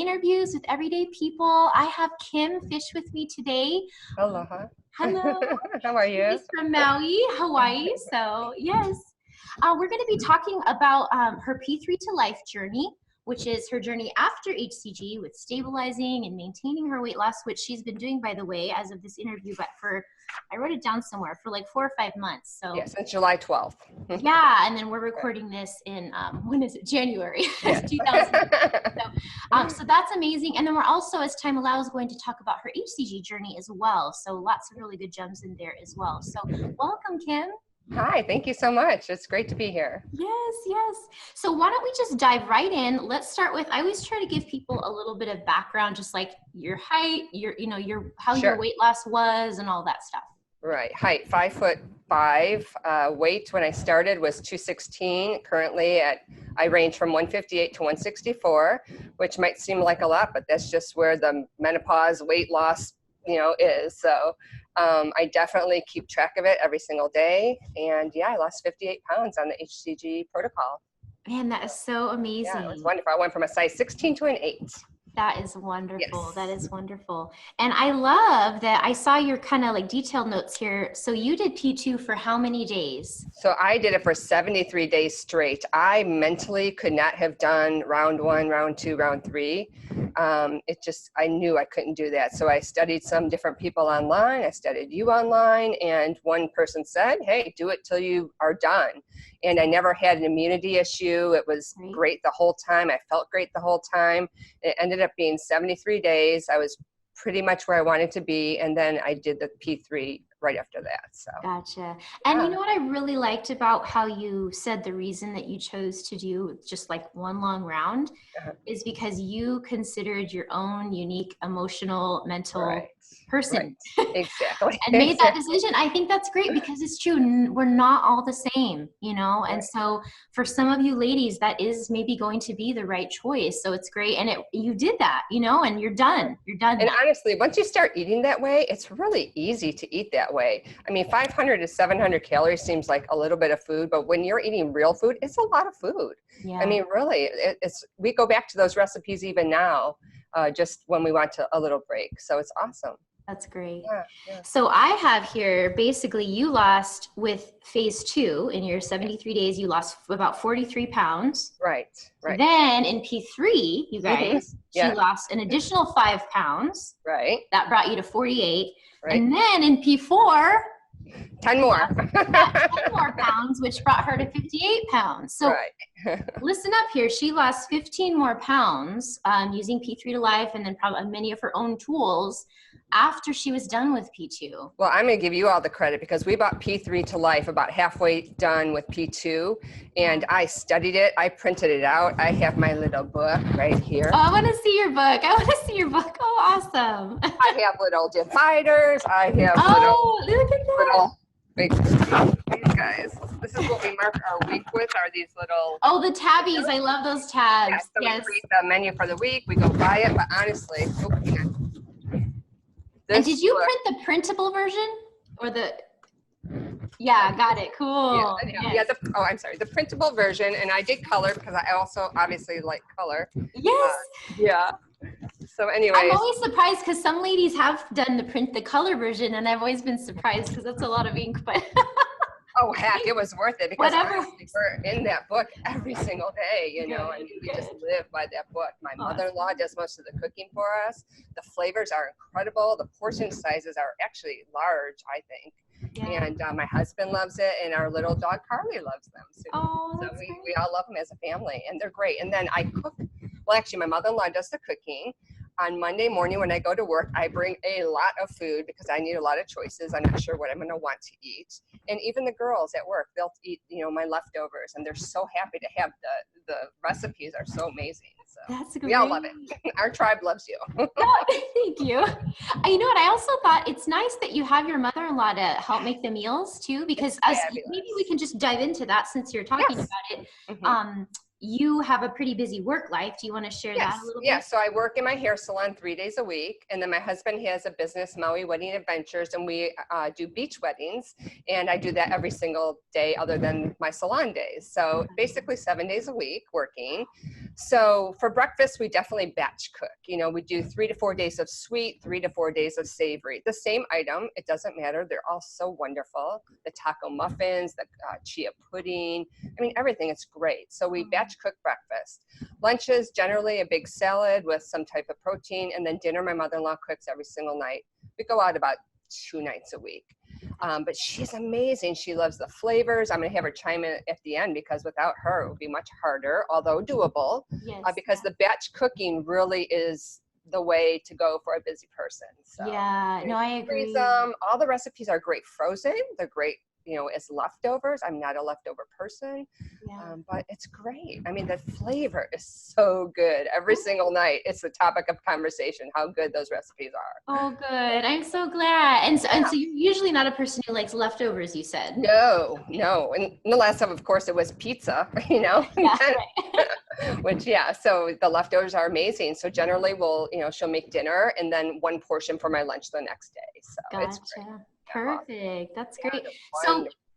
interviews with everyday people. I have Kim Fish with me today. Aloha. Hello. How are you? She's from Maui, Hawaii. So yes, we're going to be talking about her P3toLife journey, which is her journey after hCG with stabilizing and maintaining her weight loss, which she's been doing, by the way, as of this interview, but I wrote it down somewhere, for like 4 or 5 months. So yeah, since July 12th. yeah, and then we're recording this in, when is it? January, Yeah. 2000. So that's amazing. And then we're also, as time allows, going to talk about her hCG journey as well. So lots of really good gems in there as well. So welcome, Kim. Hi, thank you so much. It's great to be here. Yes, yes. So why don't we just dive right in? Let's start with, I always try to give people a little bit of background, just like your height, how Sure. your weight loss was and all that stuff. Right, height 5'5". Weight when I started was 216. Currently I range from 158 to 164, which might seem like a lot, but that's just where the menopause weight loss, is. So I definitely keep track of it every single day. And yeah, I lost 58 pounds on the hCG protocol. Man, that is so amazing. Yeah, it was wonderful. I went from a size 16 to an 8. That is wonderful. Yes. That is wonderful. And I love that I saw your kind of like detailed notes here. So you did P2 for how many days? So I did it for 73 days straight. I mentally could not have done round 1, round 2, round 3. I knew I couldn't do that. So I studied some different people online. I studied you online, and one person said, hey, do it till you are done. And I never had an immunity issue. It was great the whole time. I felt great the whole time. It ended up being 73 days. I was pretty much where I wanted to be. And then I did the P3 right after that. So gotcha. And you know what I really liked about how you said the reason that you chose to do just like one long round is because you considered your own unique emotional, mental person. Right. Exactly. And made that decision. I think that's great because it's true. We're not all the same, And so for some of you ladies, that is maybe going to be the right choice. So it's great. And you did that, and you're done. You're done. And honestly, once you start eating that way, it's really easy to eat that way. I mean, 500 to 700 calories seems like a little bit of food, but when you're eating real food, it's a lot of food. Yeah. I mean, really, we go back to those recipes even now, just when we want a little break. So it's awesome. That's great. Yeah. So I have here, basically you lost with phase 2 in your 73 days, you lost about 43 pounds. Right. Then in P3, you guys, she lost an additional 5 pounds. Right. That brought you to 48. Right. And then in P4, 10 more. 10 more pounds, which brought her to 58 pounds. So listen up here. She lost 15 more pounds using P3toLife and then probably many of her own tools after she was done with P2. Well, I'm going to give you all the credit because we bought P3toLife about halfway done with P2, and I studied it. I printed it out. I have my little book right here. Oh, I want to see your book. Oh, awesome. I have little dividers. I have look at that. These guys. This is what we mark our week with, are these little... Oh, the tabbies. I love those tabs. Yeah, so we create the menu for the week. We go buy it, but honestly... And did you print the printable version or the? Yeah, got it. Cool. I'm sorry. The printable version, and I did color because I also obviously like color. Yes. So anyways. I'm always surprised because some ladies have done the color version, and I've always been surprised because that's a lot of ink, but. Oh, heck, it was worth it because honestly, we're in that book every single day, I mean, we just live by that book. My mother-in-law does most of the cooking for us. The flavors are incredible. The portion sizes are actually large, I think. Yeah. And my husband loves it, and our little dog Carly loves them too. Oh, so we all love them as a family, and they're great. And then I cook. Well, actually, my mother-in-law does the cooking. On Monday morning when I go to work, I bring a lot of food because I need a lot of choices. I'm not sure what I'm going to want to eat. And even the girls at work, they'll eat, my leftovers, and they're so happy to have the recipes are so amazing. So that's great. We all love it. Our tribe loves you. Thank you. You know what? I also thought it's nice that you have your mother-in-law to help make the meals too, because maybe we can just dive into that since you're talking about it. Mm-hmm. You have a pretty busy work life. Do you want to share that a little bit? Yeah, so I work in my hair salon 3 days a week, and then my husband has a business, Maui Wedding Adventures, and we do beach weddings, and I do that every single day other than my salon days. So basically 7 days a week working. So for breakfast, we definitely batch cook. You know, we do 3 to 4 days of sweet, 3 to 4 days of savory. The same item, it doesn't matter. They're all so wonderful. The taco muffins, the chia pudding, I mean, everything is great. So we batch cook breakfast. Lunch is generally a big salad with some type of protein. And then dinner, my mother-in-law cooks every single night. We go out about 2 nights a week. But she's amazing. She loves the flavors. I'm going to have her chime in at the end because without her, it would be much harder, although doable, Yes. because the batch cooking really is the way to go for a busy person. So Yeah, no, I agree. freeze them. All the recipes are great frozen. They're great, you know, as leftovers. I'm not a leftover person, but it's great. I mean, the flavor is so good every single night. It's the topic of conversation, how good those recipes are. Oh, good. I'm so glad. And so you're usually not a person who likes leftovers, you said. No. And the last time, of course, it was pizza, you know, Yeah, right. which, so the leftovers are amazing. So generally she'll make dinner and then one portion for my lunch the next day. So it's great. Perfect. That's great. Yeah,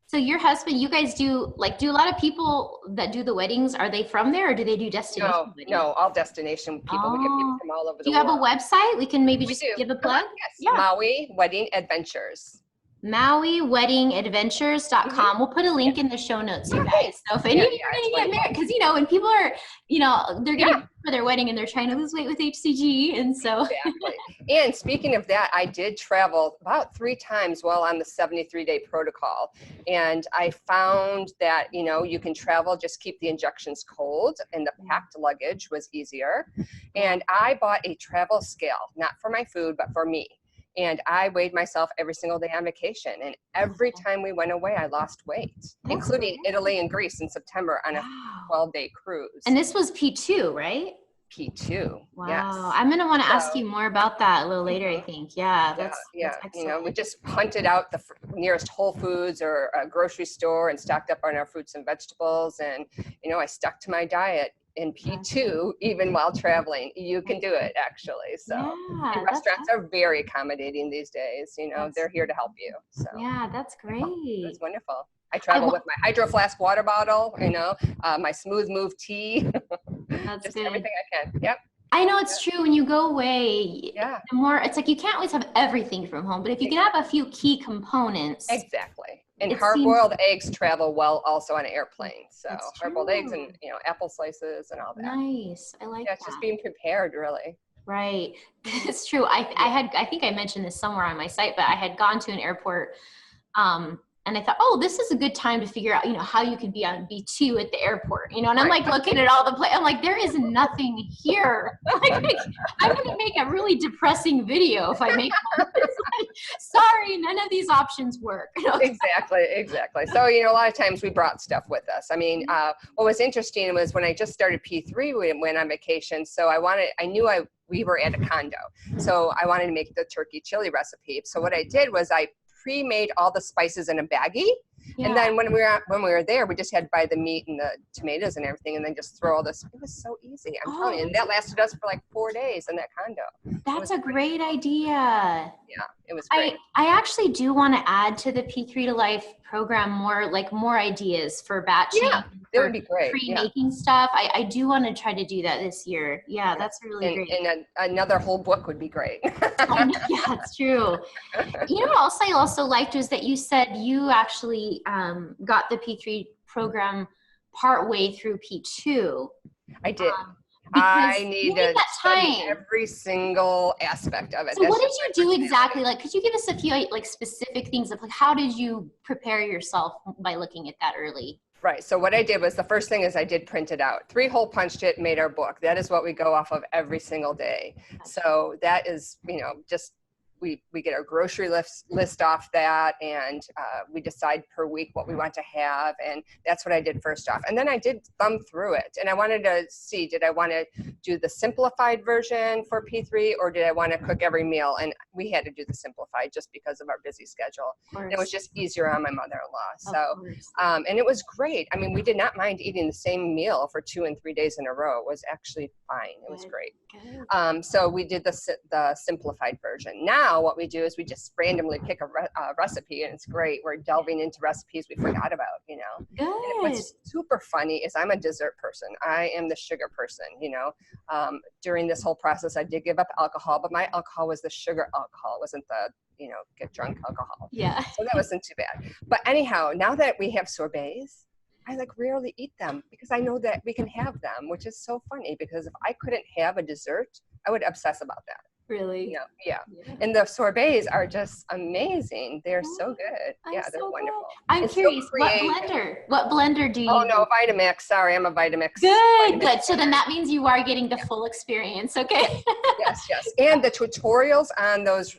So your husband, you guys do a lot of people that do the weddings, are they from there or do they do destination weddings? No, all destination people. We get people from all over the world. Do you have a website? We can maybe just give a plug? Yes, yeah. Maui Wedding Adventures. MauiWeddingAdventures.com. We'll put a link in the show notes, you guys. So if any of you are going to get married, because, when people are, they're getting for their wedding and they're trying to lose weight with HCG. And so. Exactly. And speaking of that, I did travel about 3 times while on the 73-day protocol. And I found that, you can travel, just keep the injections cold, and the packed luggage was easier. And I bought a travel scale, not for my food, but for me. And I weighed myself every single day on vacation. And every time we went away, I lost weight, including Italy and Greece in September on a 12-day cruise. And this was P2, right? P2. Wow. Yes. I'm going to want to ask you more about that a little later, I think. That's excellent. We just hunted out the nearest Whole Foods or a grocery store and stocked up on our fruits and vegetables. And, I stuck to my diet in P2 even while traveling. You can do it, actually. So and restaurants are very accommodating these days. They're here to help you. So that's great. It's wonderful. I travel with my Hydro Flask water bottle, my Smooth Move tea. That's just good. everything I can. Yep. I know it's true. When you go away, the more it's like you can't always have everything from home, but if you can have a few key components. Exactly. And hard-boiled eggs travel well also on an airplane. So hard-boiled eggs and apple slices and all that. Nice. I like that. It's just being prepared, really. Right. It's true. I think I mentioned this somewhere on my site, but I had gone to an airport and I thought, this is a good time to figure out, how you can be on B2 at the airport, and I'm like looking at all the I'm like, there is nothing here. I'm going to make a really depressing video if I make one. Sorry, none of these options work. Exactly. So, a lot of times we brought stuff with us. I mean, what was interesting was when I just started P3, we went on vacation. So we were at a condo. So I wanted to make the turkey chili recipe. So what I did was I pre-made all the spices in a baggie. And then when we were there, we just had to buy the meat and the tomatoes and everything, and then just throw all this. It was so easy. I'm telling you. And that lasted us for like 4 days in that condo. That's a great idea. Yeah, it was great. I actually do want to add to the P3toLife program more ideas for batching. Yeah, that would be great. Pre-making stuff. I do want to try to do that this year. Yeah, that's really great. And another whole book would be great. Yeah, it's true. What else I also liked was that you said you actually got the P3 program part way through P2. I did. I needed to study every single aspect of it. So what did you do exactly? Like, could you give us a few specific things of how did you prepare yourself by looking at that early? Right. So what I did was the first thing is I did print it out. 3-hole punched it, made our book. That is what we go off of every single day. So that is, just we get our grocery list off that, and we decide per week what we want to have, and that's what I did first off. And then I did thumb through it, and I wanted to see, did I want to do the simplified version for P3, or did I want to cook every meal? And we had to do the simplified just because of our busy schedule. And it was just easier on my mother-in-law. So, and it was great. I mean, we did not mind eating the same meal for 2 and 3 days in a row. It was actually fine. It was great. So we did the simplified version. Now now what we do is we just randomly pick a recipe, and it's great. We're delving into recipes we forgot about, you know. Good. And what's super funny is I'm a dessert person. I am the sugar person, you know. During this whole process, I did give up alcohol, but my alcohol was the sugar alcohol. It wasn't the, you know, get drunk alcohol. Yeah. So that wasn't too bad. But anyhow, now that we have sorbets, I like rarely eat them because I know that we can have them, which is so funny because if I couldn't have a dessert, I would obsess about that. Really? Yeah. And the sorbets are just amazing. They're so good. Yeah, they're so wonderful. I'm It's curious, so what blender do you Oh use? no, Vitamix. Sorry, I'm a Vitamix. Good. So then that means you are getting the full experience. Okay. Yes. And the tutorials on those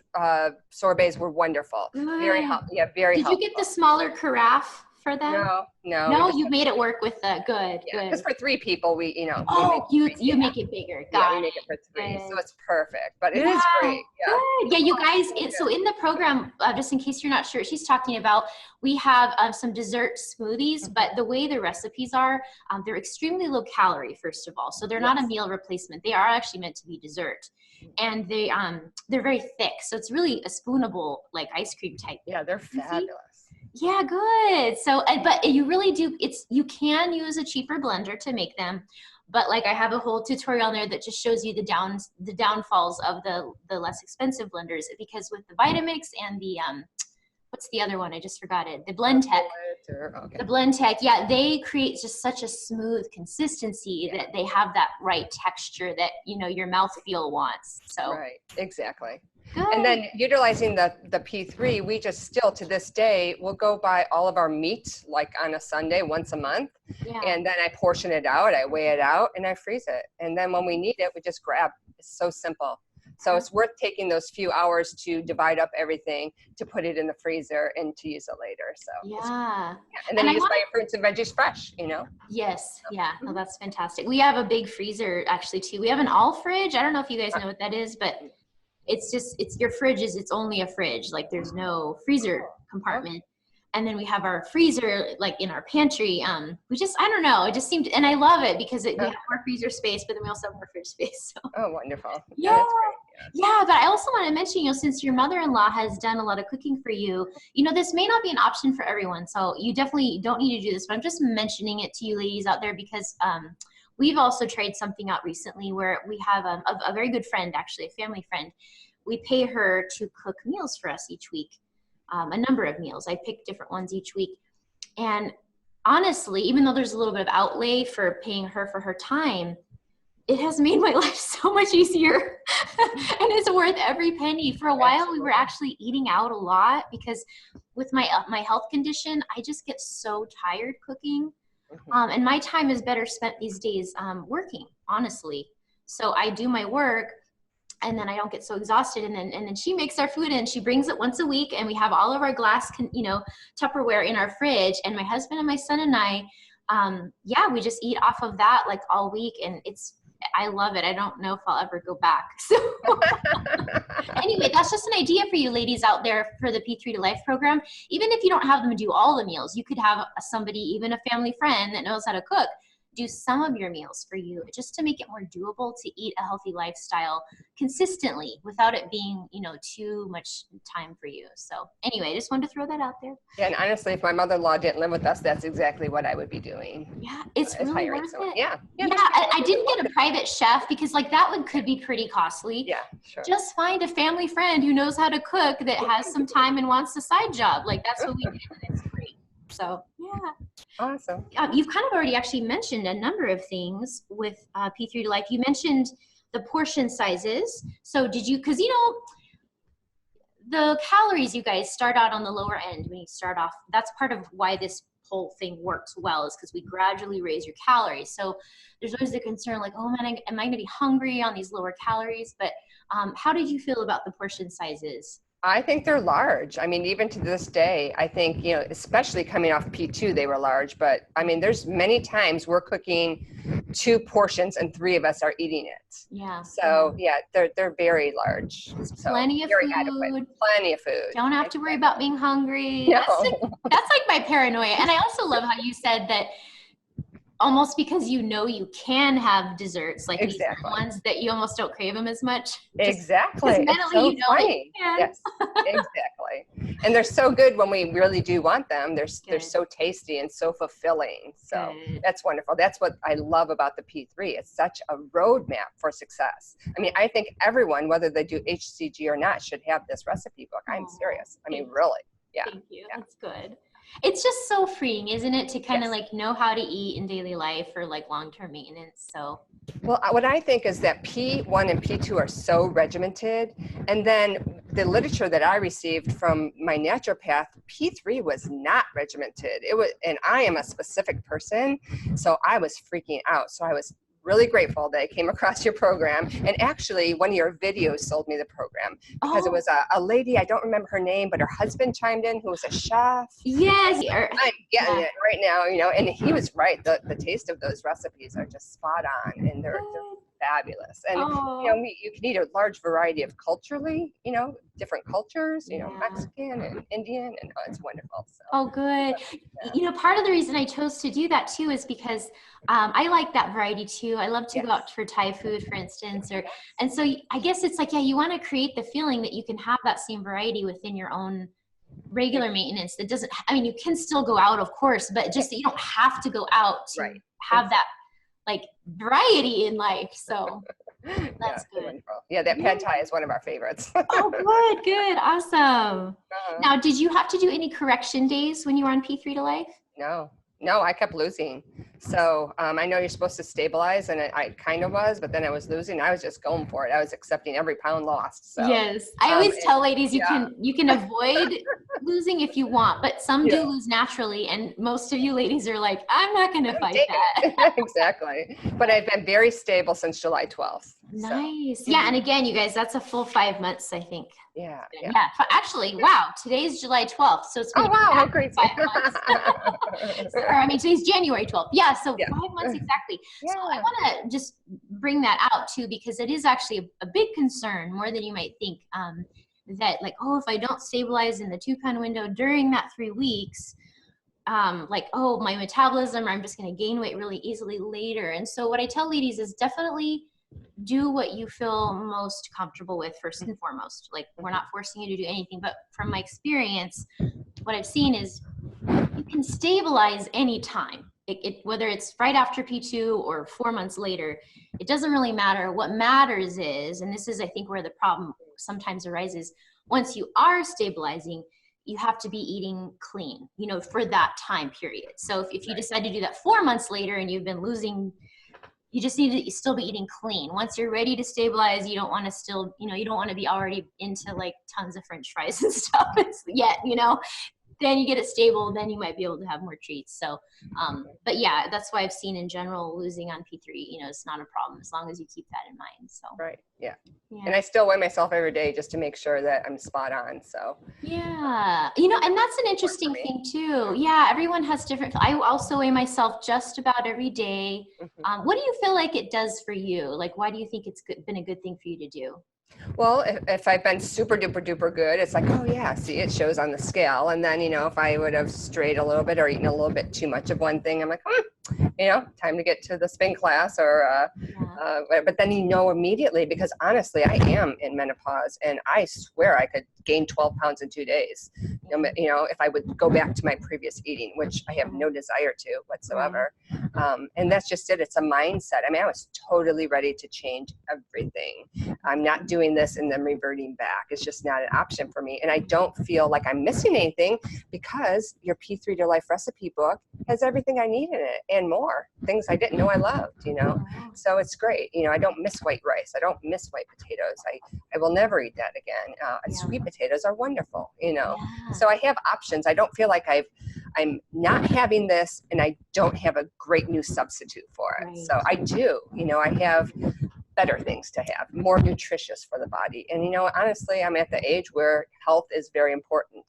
sorbets were wonderful. Very helpful. Yeah, very helpful. Did you get the smaller carafe for them? No, you made it work with the good. Because for 3 people, we, you know. You make it bigger. Yeah, we make it for 3, so it's perfect. But it is great. Yeah. Good. Yeah, you guys. So in the program, just in case you're not sure, she's talking about. We have some dessert smoothies, but the way the recipes are, they're extremely low calorie. First of all, so they're not a meal replacement. They are actually meant to be dessert, and they're very thick. So it's really a spoonable, like ice cream type. Yeah, they're fabulous. Yeah, good. So, but you really do, you can use a cheaper blender to make them, but like I have a whole tutorial on there that just shows you the downfalls of the less expensive blenders, because with the Vitamix and the, what's the other one? I just forgot it. The Blendtec. The Blendtec, yeah, they create just such a smooth consistency that they have that right texture that, you know, your mouthfeel wants. So. Right, exactly. Good. And then utilizing the P3, we just still to this day will go buy all of our meat like on a Sunday once a month. Yeah. And then I portion it out, I weigh it out, and I freeze it. And then when we need it, we just grab. It's so simple. So it's worth taking those few hours to divide up everything, to put it in the freezer and to use it later. So yeah. And then you just buy your fruits and veggies fresh, you know? Yes. Yeah. No, that's fantastic. We have a big freezer actually too. We have an all fridge. I don't know if you guys know what that is, but it's your fridge it's only a fridge. Like there's no freezer compartment. And then we have our freezer like in our pantry. I don't know. It just seemed, and I love it because we have more freezer space, but then we also have more fridge space. So. Oh, wonderful. Yeah. That's great. Yeah. But I also want to mention, you know, since your mother-in-law has done a lot of cooking for you, you know, this may not be an option for everyone. So you definitely don't need to do this, but I'm just mentioning it to you ladies out there because, we've also tried something out recently where we have a very good friend, actually a family friend. We pay her to cook meals for us each week. A number of meals. I pick different ones each week. And honestly, even though there's a little bit of outlay for paying her for her time, it has made my life so much easier. And it's worth every penny. For a while, we were actually eating out a lot because with my health condition, I just get so tired cooking. And my time is better spent these days working, honestly. So I do my work, and then I don't get so exhausted. And then she makes our food and she brings it once a week, and we have all of our glass, Tupperware in our fridge. And my husband and my son and I, we just eat off of that like all week. And I love it. I don't know if I'll ever go back. So anyway, that's just an idea for you ladies out there for the P3toLife program. Even if you don't have them do all the meals, you could have somebody, even a family friend that knows how to cook, do some of your meals for you just to make it more doable to eat a healthy lifestyle consistently without it being, too much time for you. So anyway, I just wanted to throw that out there. Yeah, and honestly, if my mother-in-law didn't live with us, that's exactly what I would be doing. Yeah, it's really worth it. Yeah. I didn't get a private chef because that could be pretty costly. Yeah, sure. Just find a family friend who knows how to cook that has some time and wants a side job. Like that's what we did, and it's great. So yeah. Awesome. You've kind of already actually mentioned a number of things with P3toLife. You mentioned the portion sizes. So did you, because the calories, you guys start out on the lower end when you start off. That's part of why this whole thing works well, is because we gradually raise your calories. So there's always the concern like, oh man, am I going to be hungry on these lower calories? But how did you feel about the portion sizes? I think they're large. I mean, even to this day, I think, especially coming off P2, they were large. But I mean, there's many times we're cooking 2 portions and 3 of us are eating it. Yeah. So yeah, they're very large. Plenty of food. Adequate. Plenty of food. Don't have to worry about being hungry. No. That's like my paranoia. And I also love how you said that almost because you know you can have desserts, like these Exactly. ones that you almost don't crave them as much. Exactly. Because It's mentally so you know that you funny. can. Yes, exactly. And they're so good when we really do want them. They're Good. so tasty and so fulfilling. So Good. that's wonderful. That's what I love about the P3. It's such a roadmap for success. I mean, I think everyone, whether they do hCG or not, should have this recipe book. I'm serious. I mean, really. Yeah. Thank you. Yeah. That's good. It's just so freeing, isn't it, to kind of Yes. like know how to eat in daily life or like long-term maintenance. So Well, what I think is that P1 and P2 are so regimented. And then the literature that I received from my naturopath, P3 was not regimented. It was, and I am a specific person, so I was freaking out. So I was really grateful that I came across your program. And actually, one of your videos sold me the program because it was a lady, I don't remember her name, but her husband chimed in, who was a chef. yes. I'm getting it right now, and he was right. The taste of those recipes are just spot on, and they're fabulous. And you can eat a large variety of culturally, different cultures, Mexican and Indian, and it's wonderful. So. Oh, good. Part of the reason I chose to do that too is because I like that variety too. I love to go out for Thai food, for instance, and so I guess it's like, you want to create the feeling that you can have that same variety within your own regular maintenance. That doesn't, you can still go out, of course, but just that you don't have to go out to have that like variety in life. So that's good. Wonderful. Yeah, that pad Thai is one of our favorites. Oh, good. Awesome. Now, did you have to do any correction days when you were on P3toLife? No, I kept losing. So I know you're supposed to stabilize, and I kind of was, but then I was losing. I was just going for it. I was accepting every pound lost. So, yes, I always tell ladies you can avoid losing if you want, but some do lose naturally, and most of you ladies are like, I'm not going to fight that. Exactly. But I've been very stable since July 12th. Nice. So. Yeah, and again, you guys, that's a full 5 months, I think. Yeah. Actually, wow, today's July 12th, so it's been how crazy. 5 months. Today's January 12th. Yeah, so 5 months exactly. Yeah. So I want to just bring that out too, because it is actually a big concern, more than you might think, that like, if I don't stabilize in the 2-pound window during that 3 weeks, my metabolism, or I'm just going to gain weight really easily later. And so what I tell ladies is definitely do what you feel most comfortable with first and foremost. Like, we're not forcing you to do anything, but from my experience, what I've seen is you can stabilize anytime. Whether it's right after P2 or 4 months later, it doesn't really matter. What matters is, and this is, I think, where the problem sometimes arises, once you are stabilizing, you have to be eating clean, for that time period. So if you decide to do that 4 months later and you've been losing, you just need to still be eating clean. Once you're ready to stabilize, you don't want to still, you don't want to be already into like tons of French fries and stuff yet, then you get it stable, then you might be able to have more treats. So, but yeah, that's why I've seen in general losing on P3, it's not a problem as long as you keep that in mind. So. Right. Yeah. And I still weigh myself every day just to make sure that I'm spot on. So. Yeah. And that's an interesting thing too. Yeah. Everyone has different, I also weigh myself just about every day. Mm-hmm. What do you feel like it does for you? Like, why do you think it's been a good thing for you to do? Well, if I've been super duper duper good, it's like, see, it shows on the scale. And then, if I would have strayed a little bit or eaten a little bit too much of one thing, I'm like, time to get to the spin class but then immediately, because honestly, I am in menopause and I swear I could gain 12 pounds in 2 days, if I would go back to my previous eating, which I have no desire to whatsoever. And that's just it. It's a mindset. I was totally ready to change everything. I'm not doing this and then reverting back. It's just not an option for me. And I don't feel like I'm missing anything because your P3toLife recipe book has everything I need in it and more things I didn't know I loved, So it's great. I don't miss white rice. I don't miss white potatoes. I will never eat that again. Sweet potatoes are wonderful, So I have options. I don't feel like I'm not having this and I don't have a great new substitute for it. Right. So I do, I have better things to have, more nutritious for the body. And, honestly, I'm at the age where health is very important.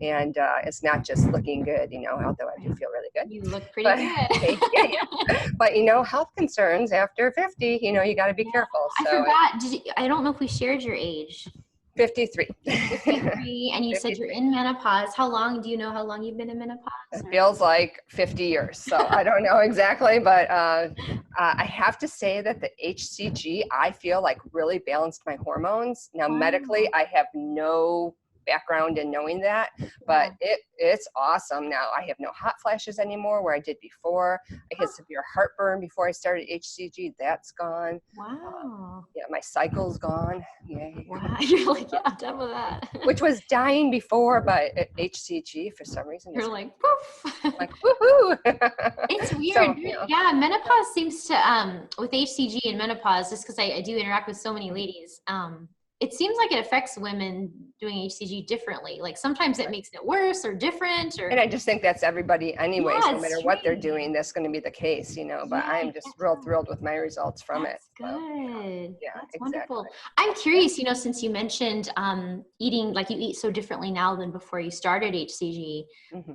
And it's not just looking good, although I do feel really good. You look pretty good. But, health concerns after 50, you got to be careful. So, I forgot. I don't know if we shared your age. 53. 53, and you said you're 53. in menopause. How long, do you know how long you've been in menopause? It Or? feels like 50 years. So I don't know exactly, but I have to say that the hCG, I feel like really balanced my hormones. Now, medically, Wow. I have no background in knowing that, but it's awesome. Now I have no hot flashes anymore where I did before. I had severe heartburn before I started hCG. That's gone. Wow. Yeah, my cycle's gone. Yay. Wow. You're like, yeah, I'm done with that. Which was dying before, but hCG for some reason You're is like, poof. like woohoo. It's weird. So, you know, Yeah, menopause seems to, with hCG and menopause, just because I do interact with so many ladies, it seems like it affects women doing hCG differently. Like sometimes it makes it worse or different, or and I just think that's everybody anyways, yeah, no it's matter what they're strange. doing, that's going to be the case, you know, but Yeah, I I am just guess real so. thrilled with my results from it. That's So, good. yeah, That's exactly. wonderful. I'm Yeah. curious, since you mentioned eating, like you eat so differently now than before you started hCG, Mm-hmm.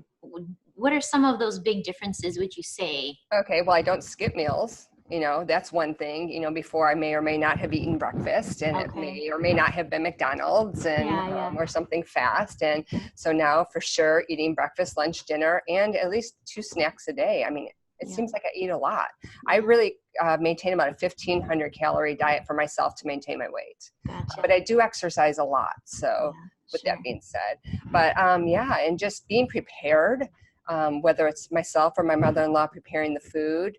what are some of those big differences, would you say? Okay, well, I don't skip meals. You know, that's one thing. You know, before I may or may not have eaten breakfast, and it Okay. may or may not have been McDonald's and Yeah, yeah. or something fast. And Okay. so now, for sure, eating breakfast, lunch, dinner, and at least 2 snacks a day. I mean, it Yeah. seems like I eat a lot. I really maintain about a 1,500 calorie diet for myself to maintain my weight. Gotcha. But I do exercise a lot. So, Yeah, with sure. that being said, but yeah, and just being prepared. Whether it's myself or my mother-in-law preparing the food,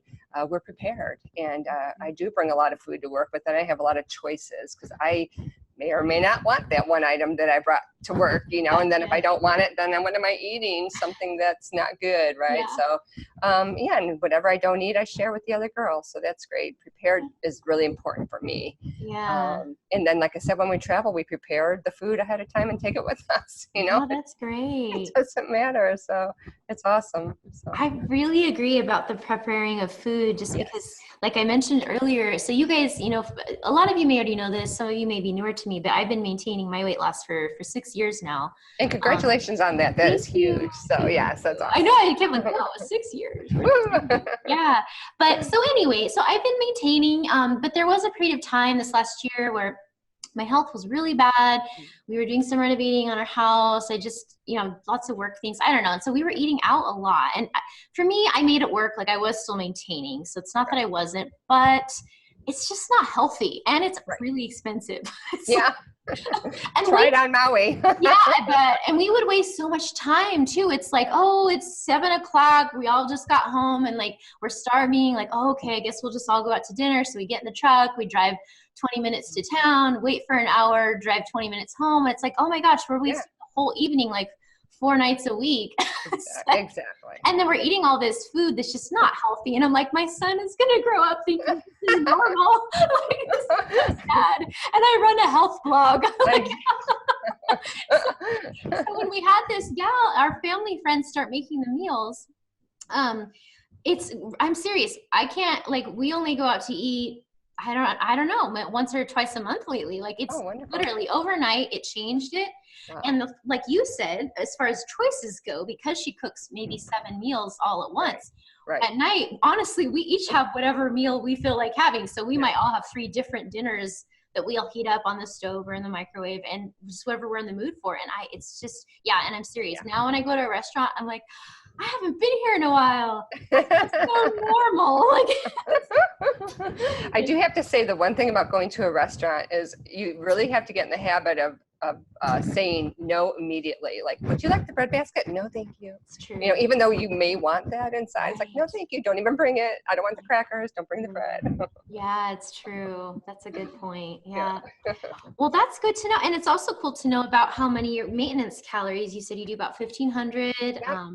we're prepared. And I do bring a lot of food to work, but then I have a lot of choices because I may or may not want that one item that I brought to work, you know, and then if I don't want it, then what am I eating? Something that's not good, right? Yeah. So, yeah, and whatever I don't eat, I share with the other girls. So that's great. Prepared is really important for me. Yeah. And then, like I said, when we travel, we prepare the food ahead of time and take it with us, you know? Oh, that's great. It doesn't matter. So it's awesome. So. I really agree about the preparing of food just because, Yes. like I mentioned earlier, so you guys, a lot of you may already know this, some of you may be newer to me, but I've been maintaining my weight loss for 6 years now. And congratulations on that. That is Thank you. huge. So, yes, that's awesome. I know, I kept like, wow, 6 years. Yeah. But so anyway, so I've been maintaining, but there was a period of time this last year where my health was really bad. We were doing some renovating on our house. I just, lots of work things. I don't know. And so we were eating out a lot. And for me, I made it work. Like I was still maintaining. So it's not that I wasn't, but it's just not healthy. And it's really expensive. Yeah. And try it on Maui. yeah, I bet. And we would waste so much time too. It's like, oh, it's 7:00. We all just got home and like we're starving. Like, oh, okay, I guess we'll just all go out to dinner. So we get in the truck, we drive 20 minutes to town, wait for an hour, drive 20 minutes home. And it's like, oh my gosh, we're wasting the whole evening, like 4 nights a week. Exactly. And then we're eating all this food that's just not healthy. And I'm like, my son is going to grow up thinking this is normal. Like, this is so sad. And I run a health blog. So when we had this our family friends start making the meals, I'm serious. I can't, like, we only go out to eat, I don't know, once or twice a month lately. Like it's literally overnight, it changed it. Wow. And like you said, as far as choices go, because she cooks maybe 7 meals all at once, at night, honestly, we each have whatever meal we feel like having. So we might all have 3 different dinners that we'll heat up on the stove or in the microwave and just whatever we're in the mood for. And it's just, and I'm serious. Now when I go to a restaurant, I'm like, I haven't been here in a while. It's so normal. Like, I do have to say the one thing about going to a restaurant is you really have to get in the habit of saying no immediately. Like, would you like the bread basket? No, thank you. It's true. Even though you may want that inside, it's like, no, thank you. Don't even bring it. I don't want the crackers. Don't bring the bread. Yeah, it's true. That's a good point. Yeah. Well, that's good to know. And it's also cool to know about how many your maintenance calories. You said you do about 1,500.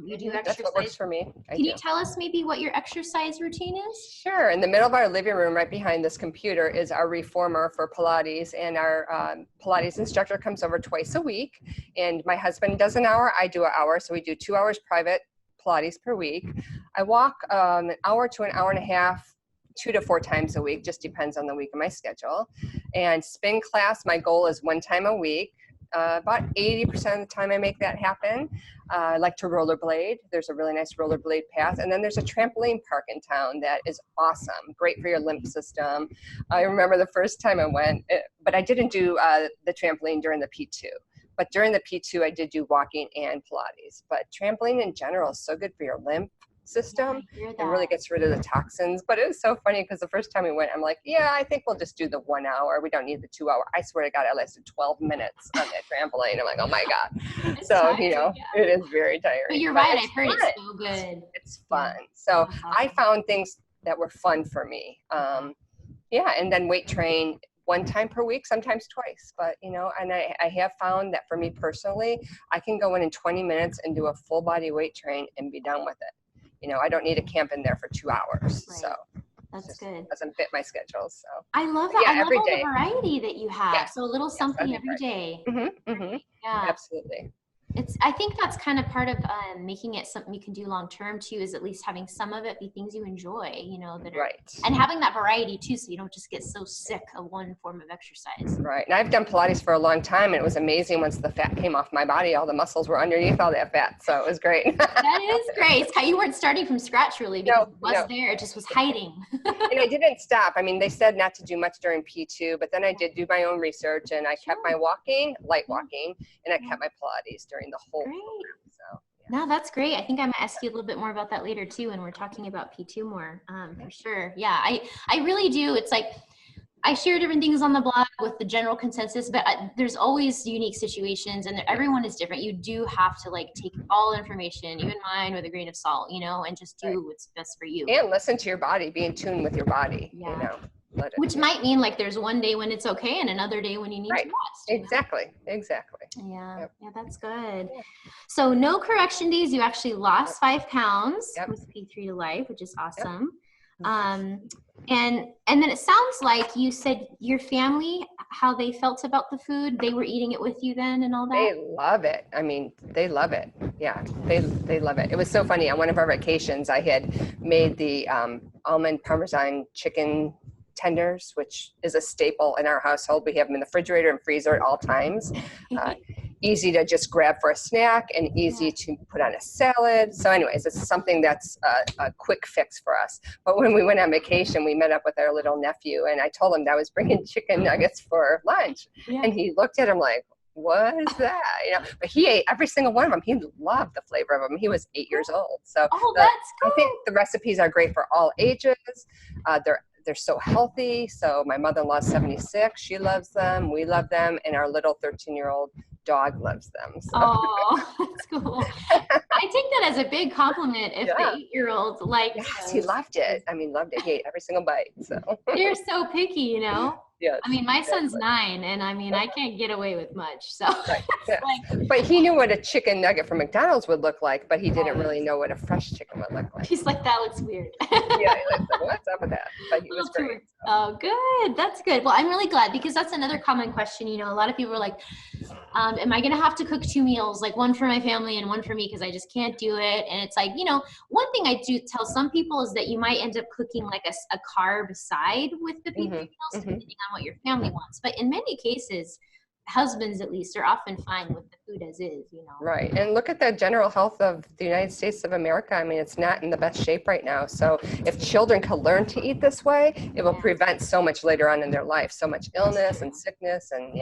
You do exercise. That's what works for me. Can you tell us maybe what your exercise routine is? Sure. In the middle of our living room, right behind this computer, is our reformer for Pilates. And our Pilates instructor comes over twice a week. And my husband does an hour. I do an hour. So we do 2 hours private Pilates per week. I walk an hour to an hour and a half, 2 to 4 times a week, just depends on the week of my schedule. And spin class, my goal is 1 time a week. about 80% of the time I make that happen. I like to rollerblade. There's a really nice rollerblade path. And then there's a trampoline park in town that is awesome. Great for your lymph system. I remember the first time I went, but I didn't do the trampoline during the P2. But during the P2, I did do walking and Pilates. But trampoline in general is so good for your lymph system. Yeah, It really gets rid of the toxins. But it was so funny because the first time we went, I'm like, yeah, I think we'll just do the 1 hour. We don't need the 2 hour. I swear to God, I lasted 12 minutes on that trampoline. I'm like, oh my God. It's So, tiring, you know, yeah. it is very tiring. But you're but right. it's I've heard fun. it's so good. It's fun. Yeah. So That's I awesome. found things that were fun for me. Yeah, and then weight train 1 time per week, sometimes twice. But, you know, and I have found that for me personally, I can go in 20 minutes and do a full body weight train and be done with it. You know, I don't need to camp in there for 2 hours. Right. So That's good. doesn't fit my schedule. So I love that. yeah, I love every all day. the variety that you have. Yes. So a little Yes, something that'd be every day. Yeah. Absolutely. I think that's kind of part of making it something you can do long term too, is at least having some of it be things you enjoy, you know, that are, Right. and having that variety too, so you don't just get so sick of one form of exercise. Right. And I've done Pilates for a long time, and it was amazing once the fat came off my body. All the muscles were underneath all that fat. So it was great. That is great. It's how you weren't starting from scratch really, because it was there. It just was hiding. And I didn't stop. I mean, they said not to do much during P2, but then I did do my own research, and I kept my walking, light walking, and I kept my Pilates during the whole Great. program. So No, that's great. I think I'm gonna ask you a little bit more about that later too, when we're talking about P2 more, for sure. Yeah, I really do. It's like, I share different things on the blog with the general consensus, but there's always unique situations, and everyone is different. You do have to like take all information, even mine, with a grain of salt, you know, and just do what's best for you. And listen to your body, be in tune with your body, you know. Which might mean like there's one day when it's okay and another day when you need to rest. Exactly. Yeah, that's good. So no correction days. You actually lost 5 pounds with P3toLife, which is awesome. And then it sounds like you said your family, how they felt about the food. They were eating it with you then and all that? They love it. I mean, they love it. Yeah, they love it. It was so funny. On one of our vacations, I had made the almond Parmesan chicken tenders, which is a staple in our household. We have them in the refrigerator and freezer at all times. Easy to just grab for a snack and easy to put on a salad. So anyways, it's something that's a quick fix for us. But when we went on vacation, we met up with our little nephew, and I told him that I was bringing chicken nuggets for lunch. And he looked at him like, what is that? You know, but he ate every single one of them. He loved the flavor of them. He was 8 years old. So that's cool. I think the recipes are great for all ages. They're so healthy. So my mother-in-law is 76. She loves them. We love them. And our little 13-year-old dog loves them. So. Oh, that's cool. I take that as a big compliment if the 8-year-old likes Yes, he loved it. I mean, loved it. He ate every single bite. So they're so picky, you know? Yes. I mean, my son's 9, and I mean, I can't get away with much. So, but he knew what a chicken nugget from McDonald's would look like, but he didn't really know what a fresh chicken would look like. He's like, that looks weird. Yeah, he like, what's up with that? But he was great. Oh, good. That's good. Well, I'm really glad, because that's another common question. You know, a lot of people are like, am I going to have to cook 2 meals, like one for my family and one for me, because I just can't do it? And it's like, you know, one thing I do tell some people is that you might end up cooking like a carb side with the P3 meals, depending on what your family wants. But in many cases, husbands at least are often fine with the food as is, you know. Right. And look at the general health of the United States of America. I mean, it's not in the best shape right now. So if children can learn to eat this way, it will prevent so much later on in their life, so much illness and sickness. And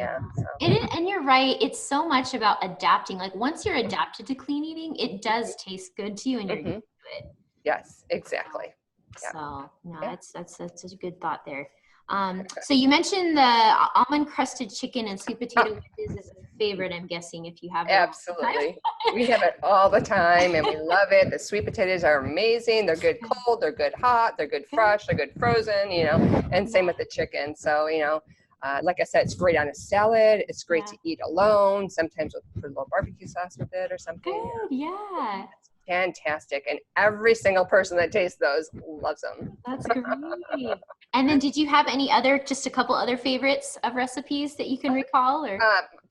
and you're right. It's so much about adapting. Like once you're adapted to clean eating, it does taste good to you, and you're used to it. Yes, exactly. So no, that's a good thought there. So you mentioned the almond crusted chicken and sweet potato wedges is a favorite, I'm guessing, if you have it. Absolutely. We have it all the time, and we love it. The sweet potatoes are amazing. They're good cold, they're good hot, they're good fresh, they're good frozen, you know, and same with the chicken. So, you know, like I said, it's great on a salad. It's great to eat alone. Sometimes we'll put a little barbecue sauce with it or something. Good, yeah. It's fantastic. And every single person that tastes those loves them. That's great. And then did you have just a couple other favorites of recipes that you can recall? Or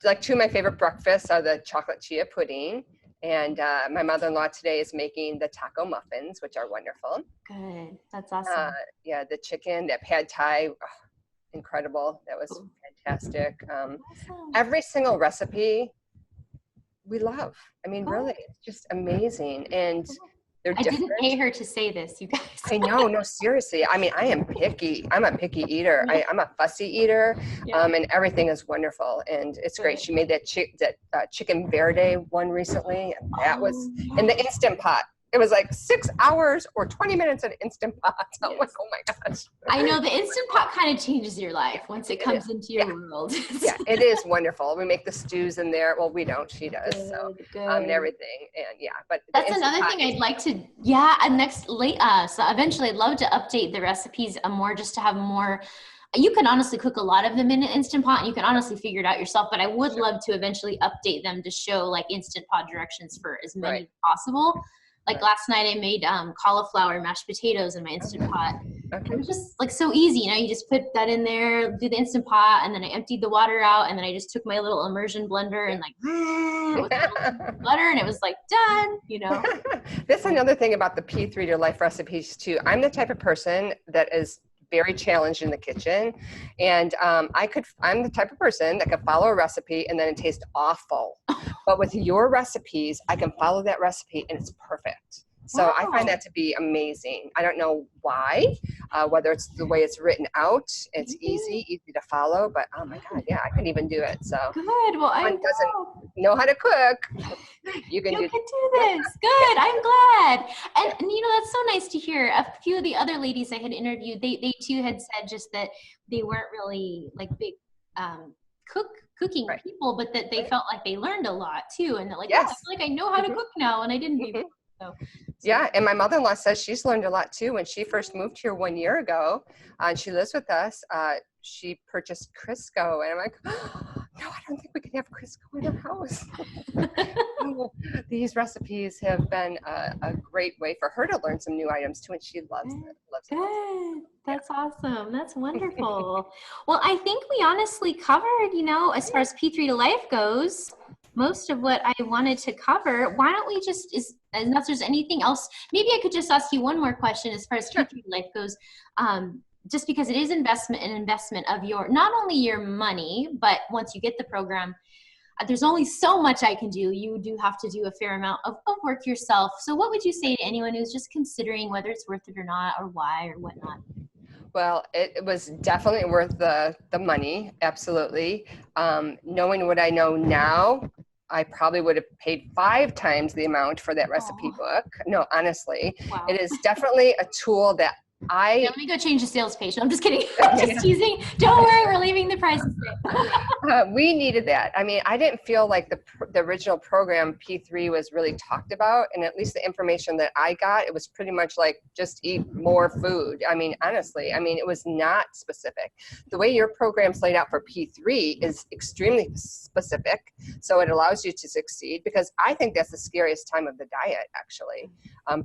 like 2 of my favorite breakfasts are the chocolate chia pudding. And my mother-in-law today is making the taco muffins, which are wonderful. Good. That's awesome. The chicken, that pad thai. incredible. That was Cool. fantastic. Awesome. Every single recipe we love. I mean, really, Cool. it's just amazing. And they're I different. didn't pay her to say this, you guys. I know, no, seriously. I mean, I am picky. I'm a picky eater. I'm a fussy eater, and everything is wonderful, and it's great. She made that chicken verde one recently, and that was in the Instant Pot. It was like 6 hours or 20 minutes in Instant Pot. I'm like, oh my gosh. I know the Instant Pot kind of changes your life once it comes into your world. Yeah, it is wonderful. We make the stews in there. Well, we don't. She does. Good. And everything. And yeah, but that's another thing I'd like to. Yeah, so eventually, I'd love to update the recipes more, just to have more. You can honestly cook a lot of them in an Instant Pot, and you can honestly figure it out yourself. But I would love to eventually update them to show like Instant Pot directions for as many as possible. Like last night I made cauliflower mashed potatoes in my Instant Pot. Okay. It was just like so easy, you know, you just put that in there, do the Instant Pot, and then I emptied the water out, and then I just took my little immersion blender and like with butter, and it was like done, you know. That's another thing about the P3toLife recipes too. I'm the type of person that is very challenged in the kitchen, and I'm the type of person that can follow a recipe and then it tastes awful. But with your recipes, I can follow that recipe and it's perfect. So I find that to be amazing. I don't know why, whether it's the way it's written out, it's easy to follow, but oh my God, yeah, I couldn't even do it. So good. Well, I doesn't know how to cook. You can do this. Good. I'm glad. And you know, that's so nice to hear. A few of the other ladies I had interviewed, they too had said just that they weren't really like big cooking people, but that they felt like they learned a lot too. And they're like, I feel like I know how to cook now, and I didn't before. So. Yeah, and my mother-in-law says she's learned a lot too. When she first moved here 1 year ago, and she lives with us, she purchased Crisco, and I'm like, oh, no, I don't think we can have Crisco in our house. These recipes have been a great way for her to learn some new items too, and she loves it. Good. That's awesome. That's wonderful. Well, I think we honestly covered, you know, as far as P3toLife goes, most of what I wanted to cover. Why don't we just, unless there's anything else, maybe I could just ask you one more question as far as P3toLife goes. Just because it is an investment of your, not only your money, but once you get the program, there's only so much I can do. You do have to do a fair amount of work yourself. So what would you say to anyone who's just considering whether it's worth it or not, or why, or whatnot? Well, it was definitely worth the money. Absolutely. Knowing what I know now, I probably would have paid 5 times the amount for that recipe book. No, honestly, it is definitely a tool that let me go change the sales page. No, I'm just kidding. I'm just teasing. Don't worry, we're leaving the prices there. We needed that. I mean, I didn't feel like the original program P3 was really talked about, and at least the information that I got, it was pretty much like just eat more food. I mean, honestly, it was not specific. The way your program's laid out for P3 is extremely specific, so it allows you to succeed, because I think that's the scariest time of the diet, actually,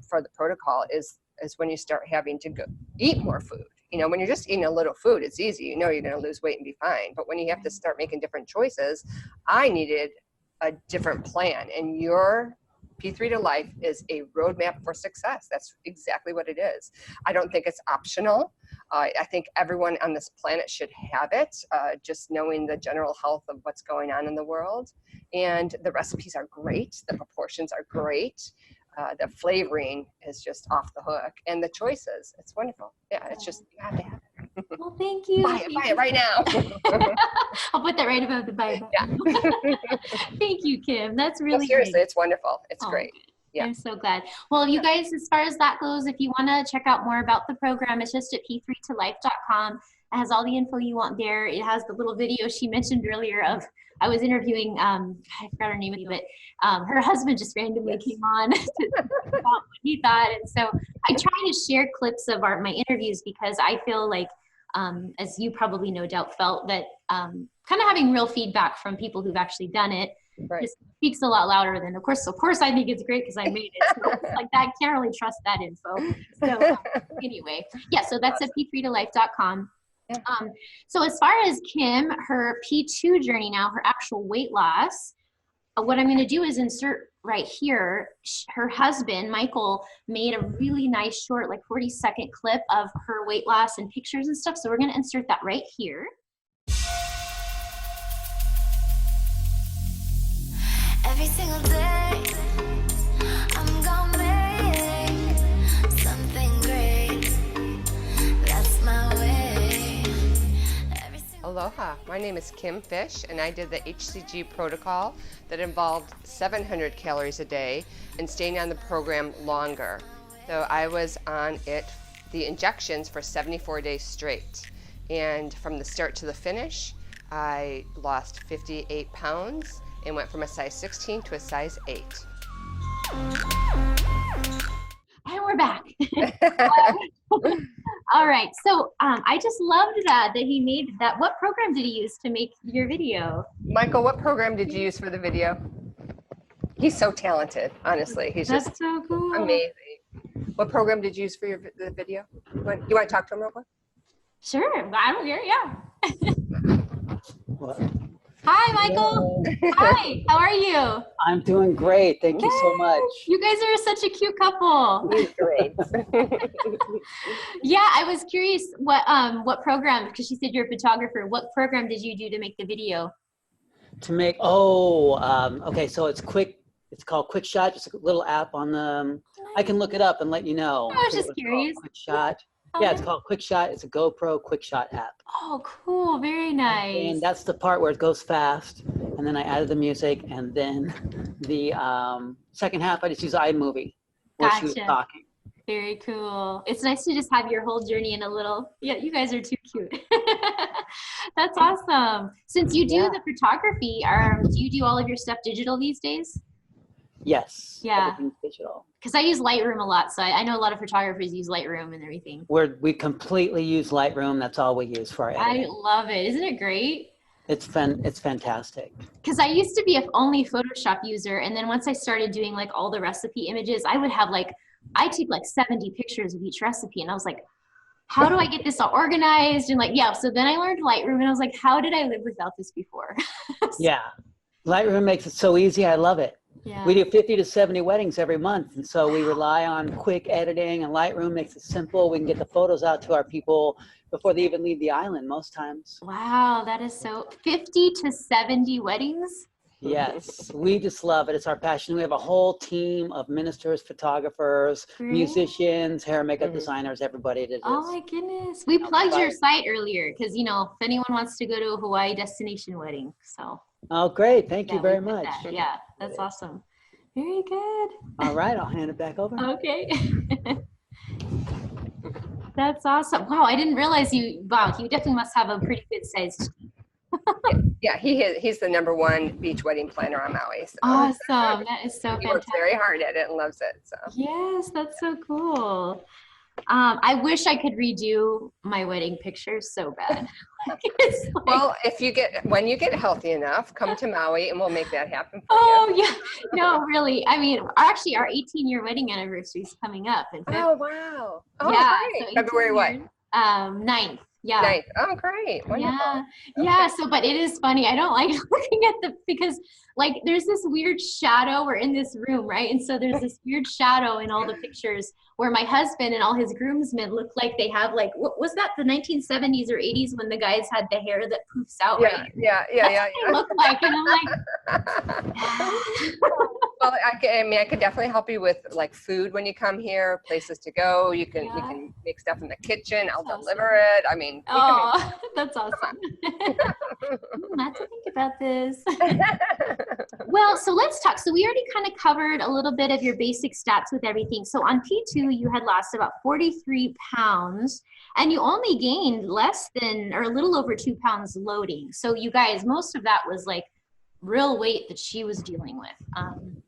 for the protocol is when you start having to go eat more food. You know, when you're just eating a little food, it's easy. You know you're going to lose weight and be fine. But when you have to start making different choices, I needed a different plan. And your P3toLife is a roadmap for success. That's exactly what it is. I don't think it's optional. I think everyone on this planet should have it, just knowing the general health of what's going on in the world. And the recipes are great. The proportions are great. The flavoring is just off the hook, and the choices, it's wonderful. Yeah, it's just, you have to have it. Well, thank you. Buy it right now. I'll put that right above the buy button. Yeah. Thank you, Kim. That's really seriously great. It's wonderful. It's great. Yeah. I'm so glad. Well, you guys, as far as that goes, if you want to check out more about the program, it's just at p3tolife.com. It has all the info you want there. It has the little video she mentioned earlier of, I was interviewing, I forgot her name, but her husband just randomly came on to talk about what he thought. And so I try to share clips of my interviews, because I feel like, as you probably no doubt felt, that kind of having real feedback from people who've actually done it just speaks a lot louder than, of course I think it's great because I made it. So it's like that, can't really trust that info. So anyway, yeah, so that's at p3tolife.com. So as far as Kim, her P2 journey now, her actual weight loss, what I'm going to do is insert right here, her husband, Michael, made a really nice short, like 40-second clip of her weight loss and pictures and stuff. So we're gonna insert that right here. Every single day, I'm gonna make something great. That's my way. Aloha, my name is Kim Fish, and I did the hCG protocol that involved 700 calories a day and staying on the program longer. So I was on it, the injections, for 74 days straight. And from the start to the finish, I lost 58 pounds and went from a size 16 to a size 8. And we're back. All right, so I just loved that he made that. What program did he use to make your video? Michael, what program did you use for the video? He's so talented, honestly. He's That's just so cool. amazing. What program did you use for the video? You want to talk to him real quick? Sure, I don't care, yeah. What? Hi, Michael. Hi, how are you? I'm doing great. Thank you so much. You guys are such a cute couple. He's great. Yeah, I was curious what program, because she said you're a photographer. What program did you do to make the video? To make, okay, so it's quick. It's called Quick Shot. Just a little app on the, I can look it up and let you know. I was just curious. Quick Shot. Yeah, it's called Quick Shot. It's a GoPro Quick Shot app. Oh, cool. Very nice. And that's the part where it goes fast. And then I added the music. And then the second half, I just use iMovie where she was Gotcha. talking. Very cool. It's nice to just have your whole journey in a little, yeah, you guys are too cute. That's awesome. Since you do the photography, do you do all of your stuff digital these days? Yes. Yeah. Everything's digital. Because I use Lightroom a lot, so I know a lot of photographers use Lightroom and everything. We completely use Lightroom. That's all we use for our editing. I love it. Isn't it great? It's fantastic. Because I used to be a only Photoshop user, and then once I started doing like all the recipe images, I would have I take like 70 pictures of each recipe, and I was like, how do I get this all organized? And so then I learned Lightroom, and I was like, how did I live without this before? Yeah. Lightroom makes it so easy. I love it. Yeah. We do 50 to 70 weddings every month. And so we rely on quick editing, and Lightroom makes it simple. We can get the photos out to our people before they even leave the island most times. Wow, that is so 50 to 70 weddings. Yes, we just love it. It's our passion. We have a whole team of ministers, photographers, musicians, hair and makeup designers, everybody that is. Oh my goodness. We plugged your site earlier because, if anyone wants to go to a Hawaii destination wedding. So. Oh, great. Thank you very much. Yeah, that's awesome. Very good. All right, I'll hand it back over. Okay. That's awesome. Wow, I didn't realize you definitely must have a pretty good size. Yeah, he's the #1 beach wedding planner on Maui. So. Awesome. That is so fantastic. He works very hard at it and loves it. So. Yes, that's so cool. I wish I could redo my wedding pictures so bad. Well, when you get healthy enough, come to Maui and we'll make that happen for you. Oh yeah, no, really. I mean, actually, our 18-year wedding anniversary is coming up. Oh wow! Oh, yeah, great. so February what? 9th. Yeah. 9th. Oh, great. Wonderful. Yeah. Okay. Yeah. So, but it is funny. I don't like looking at because there's this weird shadow. We're in this room, right? And so there's this weird shadow in all the pictures where my husband and all his groomsmen look like they have what was that, the 1970s or 80s when the guys had the hair that poofs out, right? Yeah. That's what they look like. And I'm like, well, I could definitely help you with food when you come here, places to go. You can make stuff in the kitchen. I'll deliver it. I mean, that's awesome. Not to think about this. Well, so let's talk. So we already kind of covered a little bit of your basic stats with everything. So on P2, you had lost about 43 pounds and you only gained less than or a little over 2 pounds loading. So you guys, most of that was real weight that she was dealing with. I'm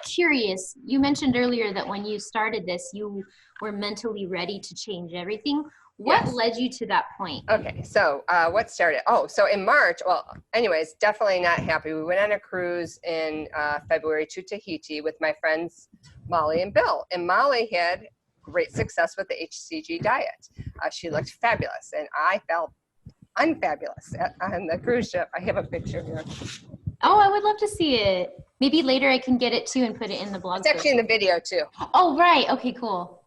curious, you mentioned earlier that when you started this, you were mentally ready to change everything. What led you to that point? Okay, so what started? So in March, anyways, definitely not happy. We went on a cruise in February to Tahiti with my friends Molly and Bill. And Molly had great success with the hCG diet. She looked fabulous, and I felt unfabulous on the cruise ship. I have a picture here. Oh, I would love to see it. Maybe later I can get it too and put it in the blog It's actually in the video too. Oh, right. Okay, cool.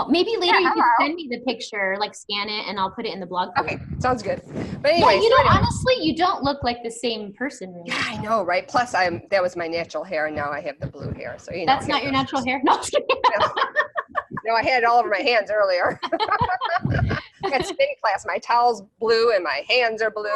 Maybe later you can hello. send me the picture, like scan it, and I'll put it in the blog post. Okay, sounds good. But anyway, Yeah, you don't, honestly, you don't look like the same person, really. Yeah, I know, right? Plus, that was my natural hair, and now I have the blue hair. So That's not your natural hair? No, just kidding. No, I had it all over my hands earlier. At spin class, my towel's blue and my hands are blue.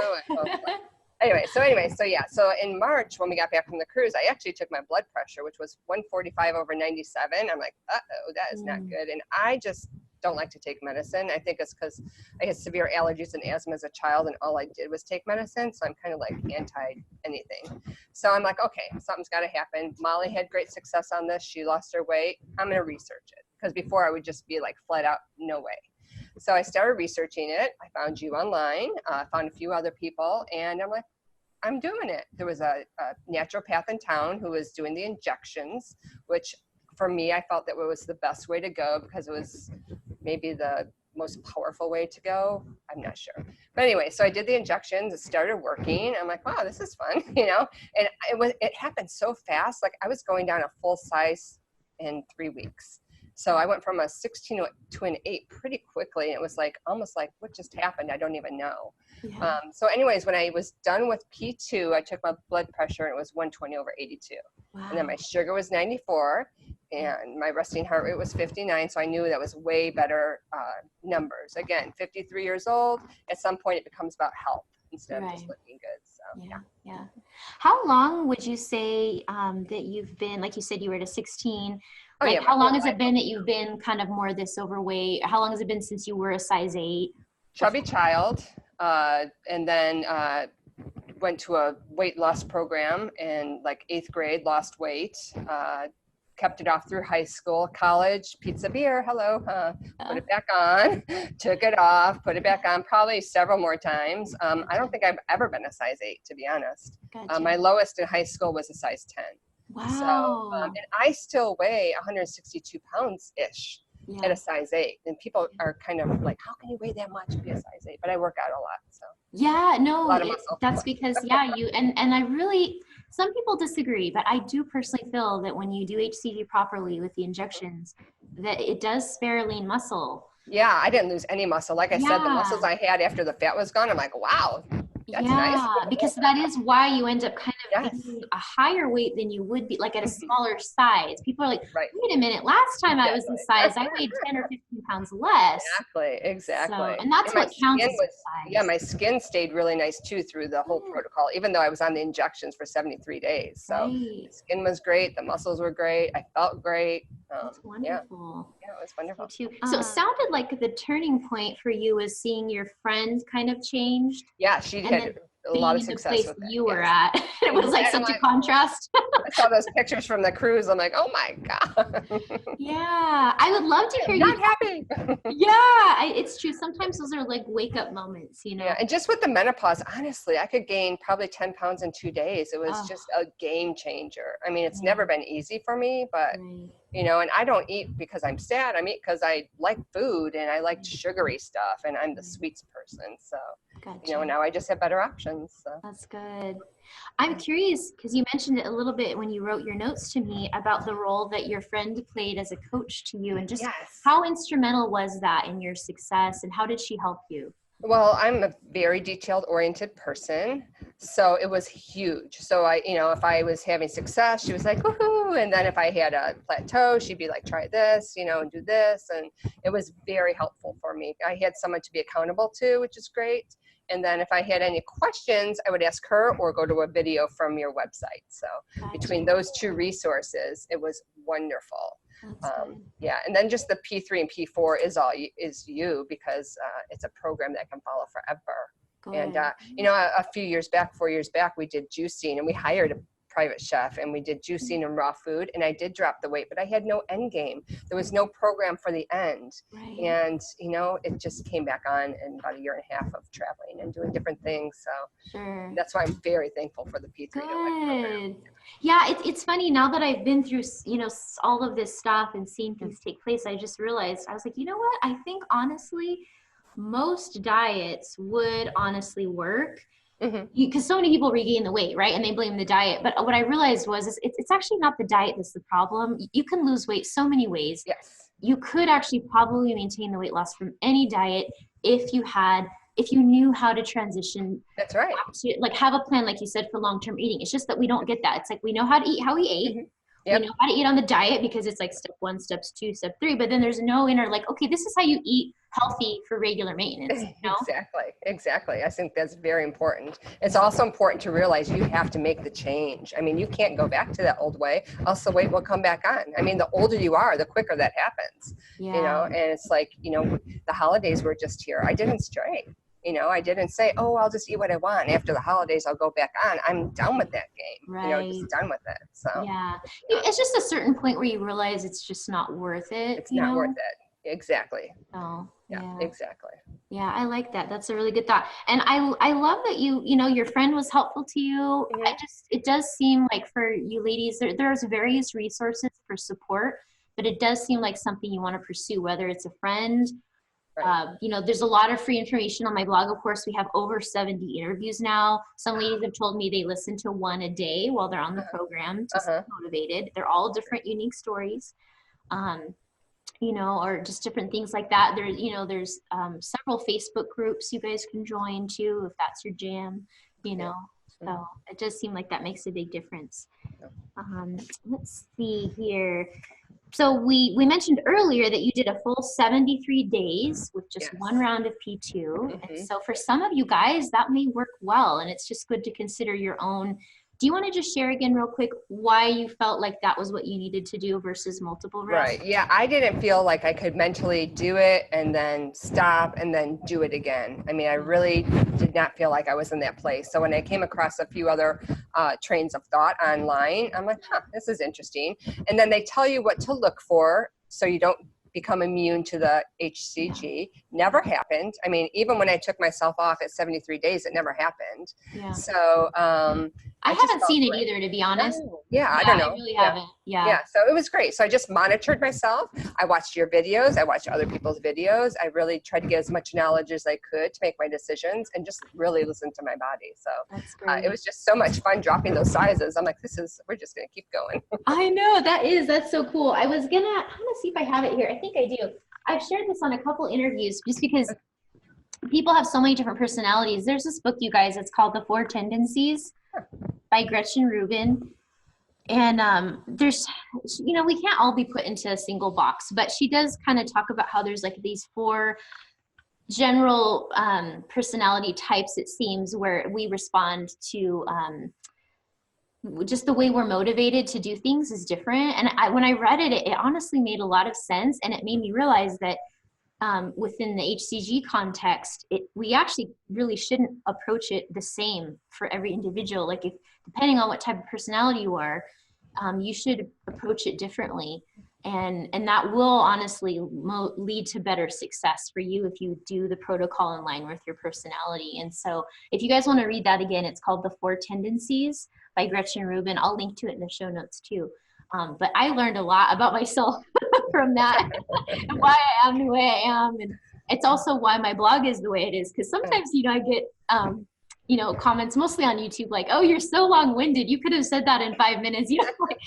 Anyway, so yeah. So in March, when we got back from the cruise, I actually took my blood pressure, which was 145/97. I'm like, uh-oh, that is not good. And I just don't like to take medicine. I think it's because I had severe allergies and asthma as a child, and all I did was take medicine. So I'm kind of like anti anything. So I'm like, okay, something's got to happen. Molly had great success on this. She lost her weight. I'm going to research it. Because before I would just be like flat out, no way. So I started researching it. I found you online, found a few other people, and I'm like, I'm doing it. There was a naturopath in town who was doing the injections, which for me, I felt that was the best way to go because it was maybe the most powerful way to go. I'm not sure. But anyway, so I did the injections. It started working. I'm like, wow, this is fun, And it happened so fast. Like I was going down a full size in 3 weeks. So I went from a 16 to an 8 pretty quickly. It was like almost like what just happened? I don't even know. Yeah. So anyways, when I was done with P2, I took my blood pressure and it was 120/82. Wow. And then my sugar was 94 and my resting heart rate was 59. So I knew that was way better numbers. Again, 53 years old, at some point it becomes about health instead of just looking good. So yeah. How long would you say that you've been, like you said, you were at a 16, how long has it been that you've been kind of more this overweight? How long has it been since you were a size 8? Chubby child, and then went to a weight loss program in like 8th grade, lost weight, kept it off through high school, college, pizza beer, hello, put it back on, took it off, put it back on probably several more times. I don't think I've ever been a size 8, to be honest. Gotcha. My lowest in high school was a size 10. Wow. So, and I still weigh 162 pounds-ish. At a size 8, and people are kind of like, how can you weigh that much and be a size 8? But I work out a lot, so that's because you and I really, some people disagree, but I do personally feel that when you do hCG properly with the injections, that it does spare lean muscle. Yeah, I didn't lose any muscle. Like I said, the muscles I had after the fat was gone, I'm like, wow, that's nice. Because that is why you end up kind of being a higher weight than you would be, like at a smaller size. People are like, wait a minute, last time I was this size, I weighed 10 or 15 pounds less. Exactly. So, and that's what counts as size. Yeah, my skin stayed really nice too through the whole protocol, even though I was on the injections for 73 days. So the skin was great, the muscles were great, I felt great. That's wonderful. Yeah, it was wonderful. Too. So it sounded like the turning point for you was seeing your friend kind of changed. Yeah, she had a lot of success with you were at. It was like such a contrast. I saw those pictures from the cruise. I'm like, oh my God. Yeah, I would love to hear you. Not happy. It's true. Sometimes those are like wake up moments, Yeah, and just with the menopause, honestly, I could gain probably 10 pounds in 2 days. It was just a game changer. I mean, it's never been easy for me, but and I don't eat because I'm sad. I eat because I like food and I like sugary stuff, and I'm the sweets person. So, now I just have better options. So. That's good. I'm curious because you mentioned it a little bit when you wrote your notes to me about the role that your friend played as a coach to you, and just how instrumental was that in your success, and how did she help you? Well, I'm a very detailed-oriented person, so it was huge. So if I was having success, she was like, woohoo! And then if I had a plateau, she'd be like, try this, and do this. And it was very helpful for me. I had someone to be accountable to, which is great. And then if I had any questions, I would ask her or go to a video from your website. So between those two resources, it was wonderful. And then just the P3 and P4 is you because it's a program that can follow forever. And a few years back, 4 years back, we did juicing, and we hired a private chef, and we did juicing and raw food, and I did drop the weight, but I had no end game. There was no program for the end. And it just came back on in about 1.5 years of traveling and doing different things. So that's why I'm very thankful for the P3 program. Yeah, it's funny now that I've been through all of this stuff and seen things take place. I just realized, I was like, you know what, I think honestly most diets would honestly work, because so many people regain the weight, right? And they blame the diet. But what I realized was it's actually not the diet that's the problem. You can lose weight so many ways. Yes. You could actually probably maintain the weight loss from any diet if you knew how to transition. That's right. To, like, have a plan, like you said, for long-term eating. It's just that we don't get that. It's like we know how to eat how we ate. Yep. We know how to eat on the diet because it's like step 1, steps 2, step 3, but then there's no inner like, okay, this is how you eat healthy for regular maintenance. You know? Exactly. I think that's very important. It's also important to realize you have to make the change. I mean, you can't go back to that old way, else the weight will come back on. I mean, the older you are, the quicker that happens. Yeah. You know, and it's like, you know, the holidays were just here. I didn't stray. You know, I didn't say, oh, I'll just eat what I want. After the holidays, I'll go back on. I'm done with that game. Right. You know, just done with it. So yeah, it's just a certain point where you realize it's just not worth it. It's not worth it. Exactly. Oh, yeah, exactly. Yeah, I like that. That's a really good thought. And I love that you know, your friend was helpful to you. It does seem like for you ladies, there's various resources for support, but it does seem like something you want to pursue, whether it's a friend. You know, there's a lot of free information on my blog. Of course, we have over 70 interviews now. Some ladies have told me they listen to one a day while they're on the program to stay motivated. They're all different, unique stories, you know, or just different things like that. There's several Facebook groups you guys can join too, if that's your jam, you know. So it does seem like that makes a big difference. Let's see here. So we mentioned earlier that you did a full 73 days with just one round of P2. And so for some of you guys, that may work well. And it's just good to consider your own. Do you want to just share again real quick why you felt like that was what you needed to do versus multiple reps? Right. Yeah. I didn't feel like I could mentally do it and then stop and then do it again. I mean, I really did not feel like I was in that place. So when I came across a few other trains of thought online, I'm like, this is interesting. And then they tell you what to look for so you don't become immune to the hCG. Never happened. I mean, even when I took myself off at 73 days, it never happened. Yeah. So I haven't seen it either, to be honest. I don't know. I really haven't. Yeah. So it was great. So I just monitored myself. I watched your videos. I watched other people's videos. I really tried to get as much knowledge as I could to make my decisions and just really listen to my body. So that's great. It was just so much fun dropping those sizes. I'm like, we're just going to keep going. I know, that's so cool. I'm gonna see if I have it here. I think I do. I've shared this on a couple interviews just because people have so many different personalities. There's this book, you guys, it's called The 4 Tendencies by Gretchen Rubin. And there's, you know, we can't all be put into a single box, but she does kind of talk about how there's like these 4 general personality types, it seems, where we respond to just the way we're motivated to do things is different. And when I read it, it honestly made a lot of sense. And it made me realize that within the hCG context, we actually really shouldn't approach it the same for every individual. Like depending on what type of personality you are, you should approach it differently. And that will honestly lead to better success for you if you do the protocol in line with your personality. And so if you guys want to read that again, it's called The 4 Tendencies by Gretchen Rubin. I'll link to it in the show notes too. But I learned a lot about myself from that and why I am the way I am. And it's also why my blog is the way it is. Because sometimes, you know, I get, you know, comments mostly on YouTube like, oh, you're so long-winded. You could have said that in 5 minutes. You know, like,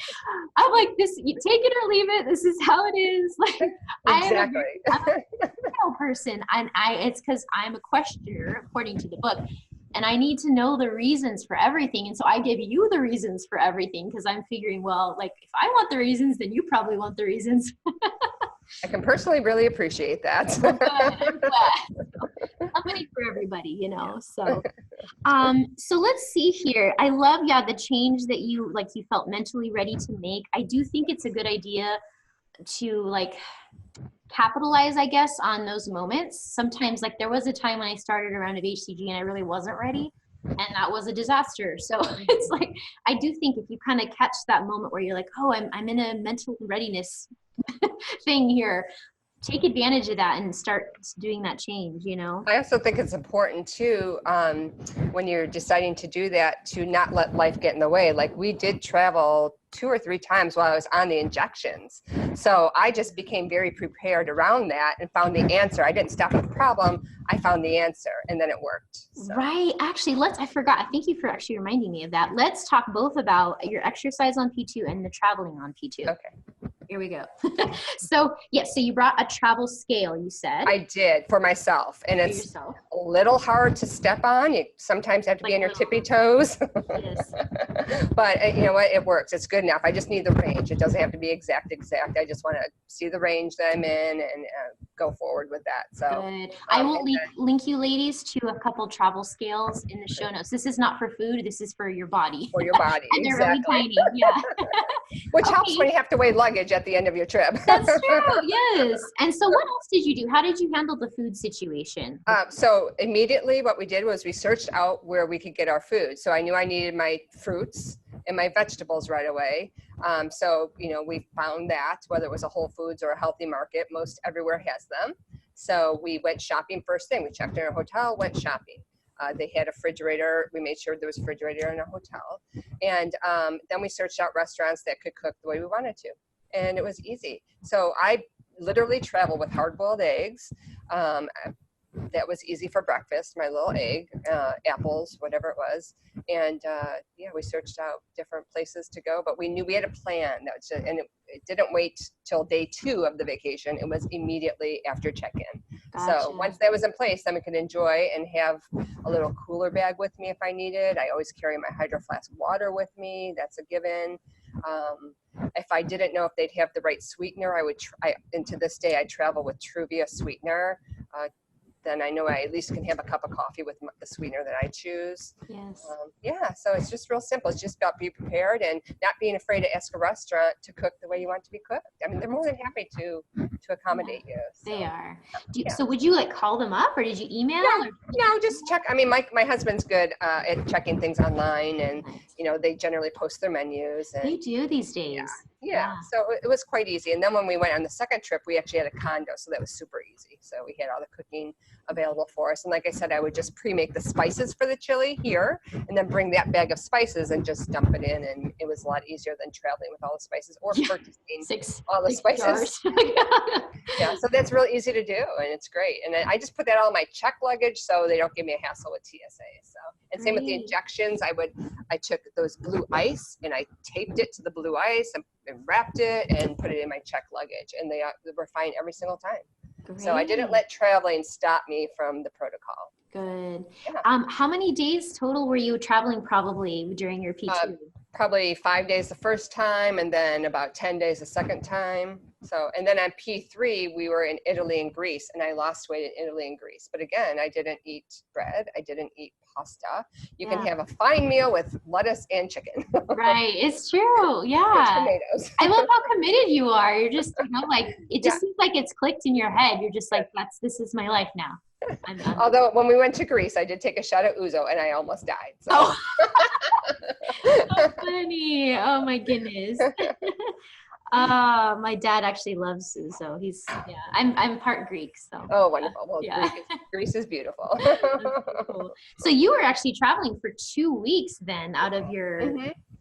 I'm like, you take it or leave it. This is how it is. Like, exactly. I'm a person. It's because I'm a questioner, according to the book. And I need to know the reasons for everything. And so I give you the reasons for everything because I'm figuring, well, like if I want the reasons, then you probably want the reasons. I can personally really appreciate that. I'm glad. Somebody for everybody, you know. So let's see here. I love, the change that you felt mentally ready to make. I do think it's a good idea to capitalize, I guess, on those moments. Sometimes, there was a time when I started a round of hCG and I really wasn't ready, and that was a disaster. So it's I do think if you kind of catch that moment where you're like, oh, I'm in a mental readiness thing here, take advantage of that and start doing that change, you know? I also think it's important too, when you're deciding to do that, to not let life get in the way. Like we did travel 2 or 3 times while I was on the injections. So I just became very prepared around that and found the answer. I didn't stop at the problem. I found the answer and then it worked. So. Right. Actually, I forgot. Thank you for actually reminding me of that. Let's talk both about your exercise on P2 and the traveling on P2. Okay. Here we go. So, yes, so you brought a travel scale, you said. I did for myself. And it's a little hard to step on. You sometimes have to be on your tippy toes. Yes. But you know what? It works. It's good enough. I just need the range. It doesn't have to be exact. I just want to see the range that I'm in and go forward with that. So good. I will link you ladies to a couple travel scales in the show notes. This is not for food. This is for your body. For your body. And they're really tiny. Yeah. Which helps when you have to weigh luggage at the end of your trip. That's true. Yes. And so what else did you do? How did you handle the food situation? So immediately what we did was we searched out where we could get our food. So I knew I needed my fruits and my vegetables right away. So, you know, we found that whether it was a Whole Foods or a healthy market, most everywhere has them. So we went shopping first thing. We checked in our hotel, went shopping. They had a refrigerator. We made sure there was a refrigerator in our hotel. And then we searched out restaurants that could cook the way we wanted to. And it was easy. So I literally travel with hard-boiled eggs. That was easy for breakfast, my little egg, apples, whatever it was. And yeah, we searched out different places to go, but we knew we had a plan. And it didn't wait till day 2 of the vacation. It was immediately after check-in. Gotcha. So once that was in place, then we could enjoy and have a little cooler bag with me if I needed. I always carry my Hydro Flask water with me. That's a given. If I didn't know if they'd have the right sweetener, and to this day, I travel with Truvia sweetener. Then I know I at least can have a cup of coffee with the sweetener that I choose. Yes. Yeah, so it's just real simple. It's just about being prepared and not being afraid to ask a restaurant to cook the way you want it to be cooked. I mean, they're more than happy to accommodate you. So. They are. So would you call them up or did you email? No, just check. I mean, my husband's good at checking things online, and you know, they generally post their menus. And, they do these days. Yeah, so it was quite easy. And then when we went on the second trip, we actually had a condo, so that was super easy. So we had all the cooking available for us. And like I said, I would just pre-make the spices for the chili here, and then bring that bag of spices and just dump it in. And it was a lot easier than traveling with all the spices or purchasing all the spices. Yeah, so that's real easy to do, and it's great. And I just put that all in my check luggage so they don't give me a hassle with TSA. So, and same with the injections. I took those blue ice and I taped it to the blue ice and wrapped it and put it in my check luggage, and they were fine every single time. Great. So I didn't let traveling stop me from the protocol. Good. Yeah. How many days total were you traveling probably during your P2? Probably 5 days the first time, and then about 10 days the second time. So, and then on P3, we were in Italy and Greece, and I lost weight in Italy and Greece. But again, I didn't eat bread. I didn't eat pasta. You can have a fine meal with lettuce and chicken. Right. It's true. Yeah. And tomatoes. I love how committed you are. You're just, you know, like, it just seems like it's clicked in your head. You're just like, this is my life now. Although when we went to Greece, I did take a shot of ouzo and I almost died. So. Oh. So funny. Oh my goodness. My dad actually loves ouzo. I'm part Greek, so. Oh, wonderful. Well, Greece is beautiful. Cool. So you were actually traveling for 2 weeks then out of your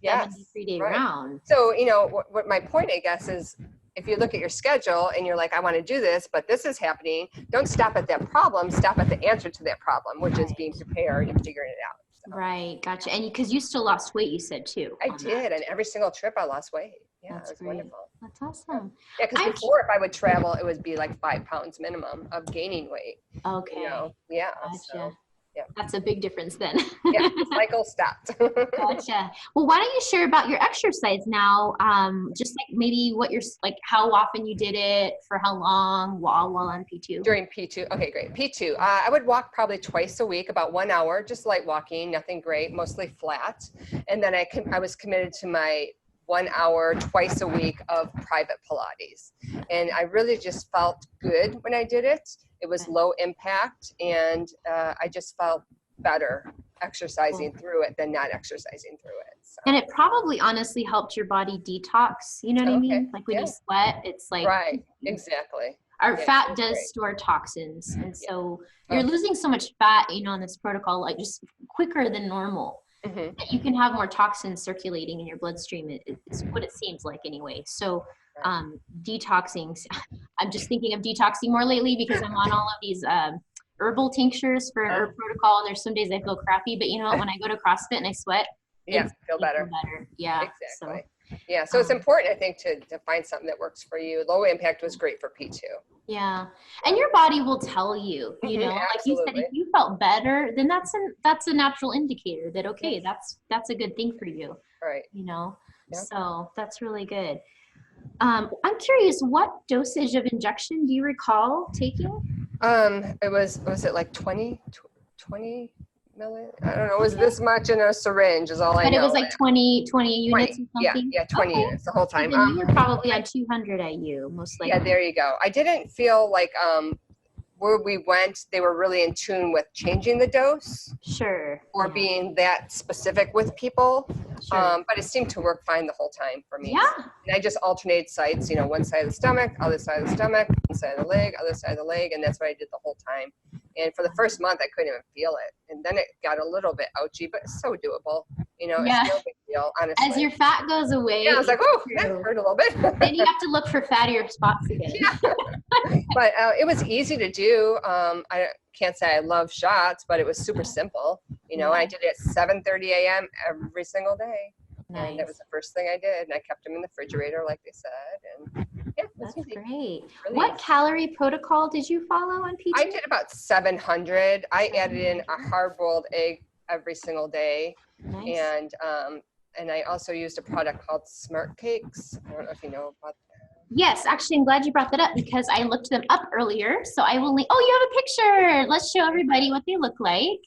73-day round. So, you know, what my point, I guess, is if you look at your schedule and you're like, I want to do this, but this is happening, don't stop at that problem, stop at the answer to that problem, which is being prepared and figuring it out. So. Right, gotcha. And because you still lost weight, you said too. I did, and every single trip I lost weight. Yeah, that's it was great. wonderful. That's awesome. Yeah, because before, if I would travel, it would be like 5 pounds minimum of gaining weight. Okay. You know? Yeah. Gotcha. So, yeah. That's a big difference then. Yeah, the cycle stopped. Gotcha. Well, why don't you share about your exercise now? Just like maybe how often you did it, for how long, while on P2? During P2. Okay, great. P2. I would walk probably twice a week, about 1 hour, just light walking, nothing great, mostly flat. And then I was committed to my 1 hour twice a week of private Pilates. And I really just felt good when I did it. It was low impact, and I just felt better exercising through it than not exercising through it. So. And it probably honestly helped your body detox. You know what I mean? Like when you sweat, it's like. Right, exactly. Our Yeah, fat that's does great. store toxins. And so Oh. you're losing so much fat, you know, in this protocol, like just quicker than normal. Mhm. That you can have more toxins circulating in your bloodstream. It's what it seems like anyway. So detoxing, I'm just thinking of detoxing more lately because I'm on all of these herbal tinctures for an herb protocol. And there's some days I feel crappy, but you know what, when I go to CrossFit and I sweat, Yeah, feel better. Yeah. Exactly. So, Yeah, so it's important, I think, to find something that works for you. Low impact was great for P2. yeah. And your body will tell you, you know, like you said, if you felt better, then that's a natural indicator that, okay, that's a good thing for you. Right. You know, Yeah. so that's really good. I'm curious, what dosage of injection do you recall taking? It was it like 20 milli? I don't know. It was this much in a syringe is all I know. But it was like 20 units or something? Yeah, 20 units the whole time. So then you were probably on 200 IU, most likely. Yeah, there you go. I didn't feel like where we went, they were really in tune with changing the dose. Sure. Or being that specific with people. Sure. But it seemed to work fine the whole time for me. Yeah. And I just alternated sites, you know, one side of the stomach, other side of the stomach, one side of the leg, other side of the leg, and that's what I did the whole time. And for the first month, I couldn't even feel it. And then it got a little bit ouchy, but it's so doable. You know, it's no big deal, honestly. As your fat goes away. Yeah, I was like, oh, that hurt a little bit. Then you have to look for fattier spots again. Yeah. But it was easy to do. I can't say I love shots, but it was super simple. You know, I did it at 7:30 a.m. every single day. Nice. And that was the first thing I did. And I kept them in the refrigerator, like they said. And yeah, that's easy. great. Really what easy. Calorie protocol did you follow on P2? I did about 700. I added in a hard-boiled egg every single day. Nice. And I also used a product called Smart Cakes. I don't know if you know about that. Yes, actually, I'm glad you brought that up because I looked them up earlier. So I will link. Oh, you have a picture. Let's show everybody what they look like.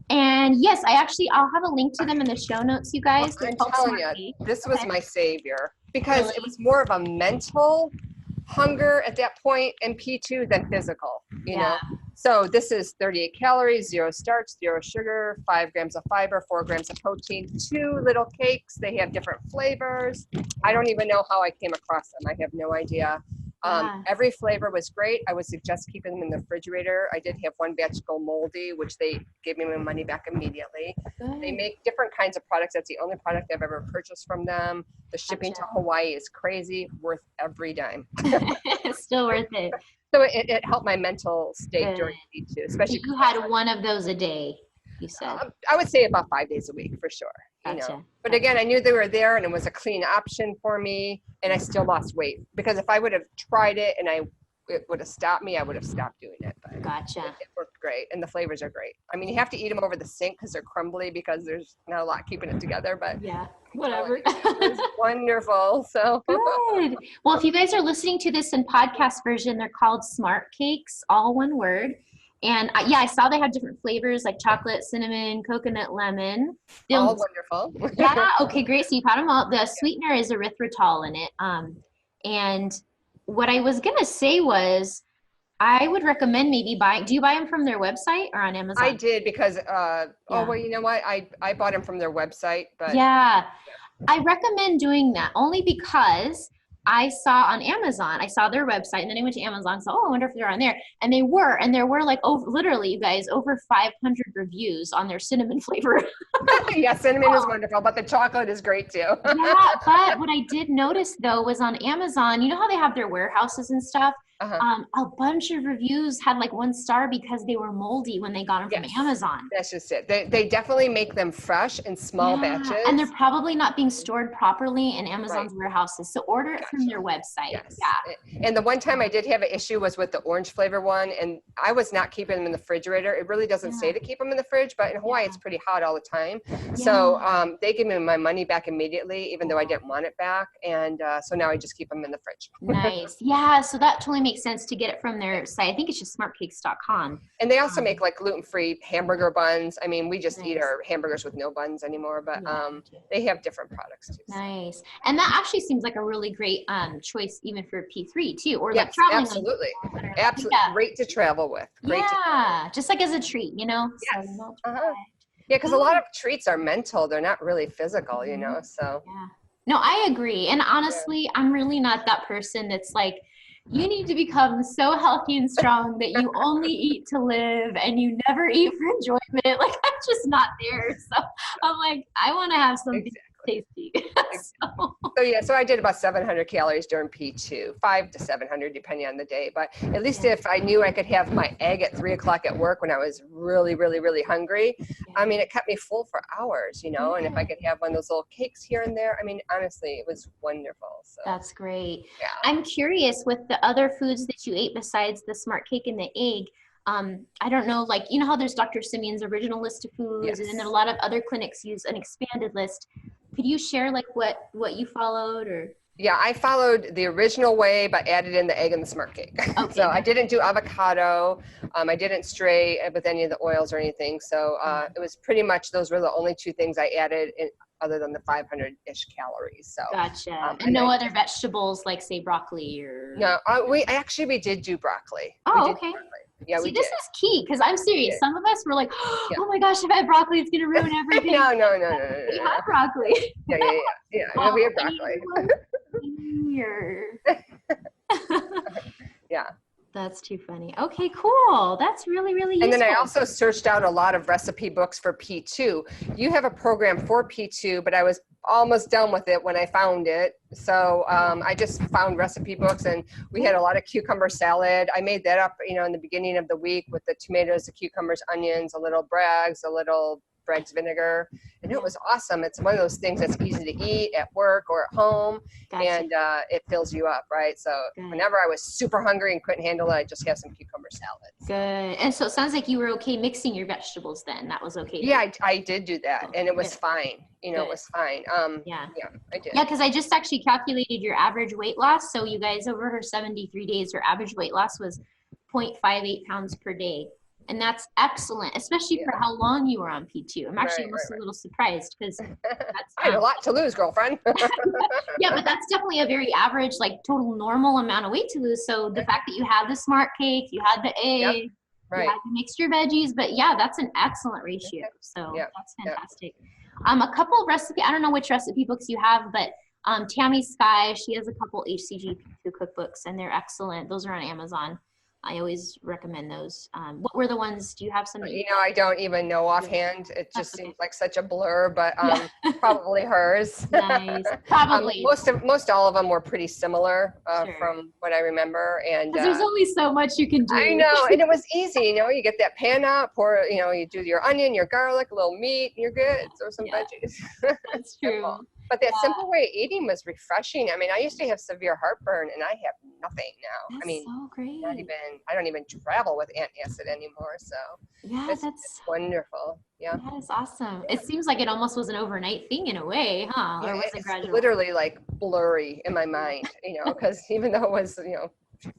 And yes, I'll have a link to them in the show notes, you guys. Well, I'm telling you, this was my savior because it was more of a mental hunger at that point in P2 than physical, you know? So this is 38 calories, 0 starch, 0 sugar, 5 grams of fiber, 4 grams of protein, 2 little cakes. They have different flavors. I don't even know how I came across them. I have no idea. Every flavor was great. I would suggest keeping them in the refrigerator. I did have one batch go moldy, which they gave me my money back immediately. Good. They make different kinds of products. That's the only product I've ever purchased from them. The shipping to Hawaii is crazy, worth every dime. It's still worth it. So it helped my mental state during P2, especially. You had one of those a day, you said. I would say about 5 days a week for sure. You know. But again, I knew they were there and it was a clean option for me and I still lost weight because if I would have tried it and it would have stopped me, I would have stopped doing it. But it worked great and the flavors are great. I mean, you have to eat them over the sink because they're crumbly because there's not a lot keeping it together, but whatever. It's wonderful. So good. Well, if you guys are listening to this in podcast version, they're called Smart Cakes, all one word. And I saw they have different flavors like chocolate, cinnamon, coconut, lemon. All wonderful. Yeah. Okay, great. So you've had them all. The sweetener is erythritol in it. And what I was going to say was I would recommend maybe do you buy them from their website or on Amazon? I did because, well, you know what? I bought them from their website, but. Yeah. I recommend doing that only because I saw on Amazon, I saw their website and then I went to Amazon and saw, I wonder if they're on there. And there were like, literally, you guys, over 500 reviews on their cinnamon flavor. Yeah, cinnamon is wonderful, but the chocolate is great too. Yeah, but what I did notice though was on Amazon, you know how they have their warehouses and stuff? A bunch of reviews had like 1 star because they were moldy when they got them from Amazon. That's just it. They definitely make them fresh in small batches. And they're probably not being stored properly in Amazon's warehouses. So order it from their website. Yes. Yeah. And the one time I did have an issue was with the orange flavor one, and I was not keeping them in the refrigerator. It really doesn't say to keep them in the fridge, but in Hawaii it's pretty hot all the time. So they gave me my money back immediately, even though I didn't want it back. And so now I just keep them in the fridge. Nice. Yeah. So that totally makes sense to get it from their site. I think it's just smartcakes.com. And they also make like gluten-free hamburger buns. I mean, we just eat our hamburgers with no buns anymore, but they have different products too. So. Nice. And that actually seems like a really great choice even for P3 too, or yes, like traveling. Absolutely. Absolutely. Great to travel with. Great just like as a treat, you know? Yes. Yeah, because a lot of treats are mental. They're not really physical, you know, so. Yeah. No, I agree. And honestly, I'm really not that person that's like, You need to become so healthy and strong that you only eat to live and you never eat for enjoyment. Like, I'm just not there. So I'm like, I want to have something tasty. So I did about 700 calories during P2, 5 to 700 depending on the day. But at least if I knew I could have my egg at 3 o'clock at work when I was really, really, really hungry, I mean, it kept me full for hours, you know. And if I could have one of those little cakes here and there, I mean, honestly, it was wonderful. So that's great. Yeah. I'm curious, with the other foods that you ate besides the smart cake and the egg, I don't know, like, you know how there's Dr. Simeon's original list of foods, and then a lot of other clinics use an expanded list. Could you share like what you followed? Or yeah, I followed the original way, but added in the egg and the smart cake. Okay. So I didn't do avocado. I didn't stray with any of the oils or anything. So it was pretty much, those were the only two things I added in, other than the 500-ish calories. So gotcha. And no other vegetables, like say broccoli or? No, we did do broccoli. Oh, okay. Yeah, See, this is key, because I'm serious. Some of us were like, oh my gosh, if I have broccoli, it's gonna ruin everything. No. We have broccoli. Yeah. We have broccoli. Yeah. That's too funny. Okay, cool. That's really, really useful. And then I also searched out a lot of recipe books for P2. You have a program for P2, but I was almost done with it when I found it. So I just found recipe books, and we had a lot of cucumber salad. I made that up, in the beginning of the week with the tomatoes, the cucumbers, onions, a little Bragg's, a little Bragg's vinegar, and it was awesome. It's one of those things that's easy to eat at work or at home, and it fills you up, right? So whenever I was super hungry and couldn't handle it, I just have some cucumber salad. Good. And so it sounds like you were okay mixing your vegetables then. That was okay. Yeah, I did do that, and it was fine. It was fine. Yeah, I did. Yeah, because I just actually calculated your average weight loss. So you guys, over her 73 days, your average weight loss was 0.58 pounds per day. And that's excellent, especially for how long you were on P2. I'm actually almost a little surprised, because that's I had a lot to lose, girlfriend. Yeah, but that's definitely a very average, like total normal amount of weight to lose. So the fact that you had the smart cake, you had the egg, you had the mixed your veggies, but yeah, that's an excellent ratio. So that's fantastic. A couple recipe, I don't know which recipe books you have, but Tammy Sky, she has a couple hCG P2 cookbooks, and they're excellent. Those are on Amazon. I always recommend those. What were the ones? Do you have some? I don't even know offhand. It just seems like such a blur, but probably hers. Nice. Probably. Most all of them were pretty similar from what I remember. And there's only so much you can do. I know, and it was easy. You get that pan out, pour. You do your onion, your garlic, a little meat, and you're good. Throw some veggies. That's true. But that simple way of eating was refreshing. I mean, I used to have severe heartburn, and I have nothing now. That's so great. I don't even travel with antacid anymore. So it's wonderful. Yeah, that is awesome. It seems like it almost was an overnight thing in a way, huh? Or was it gradual? Literally like blurry in my mind, because even though it was, a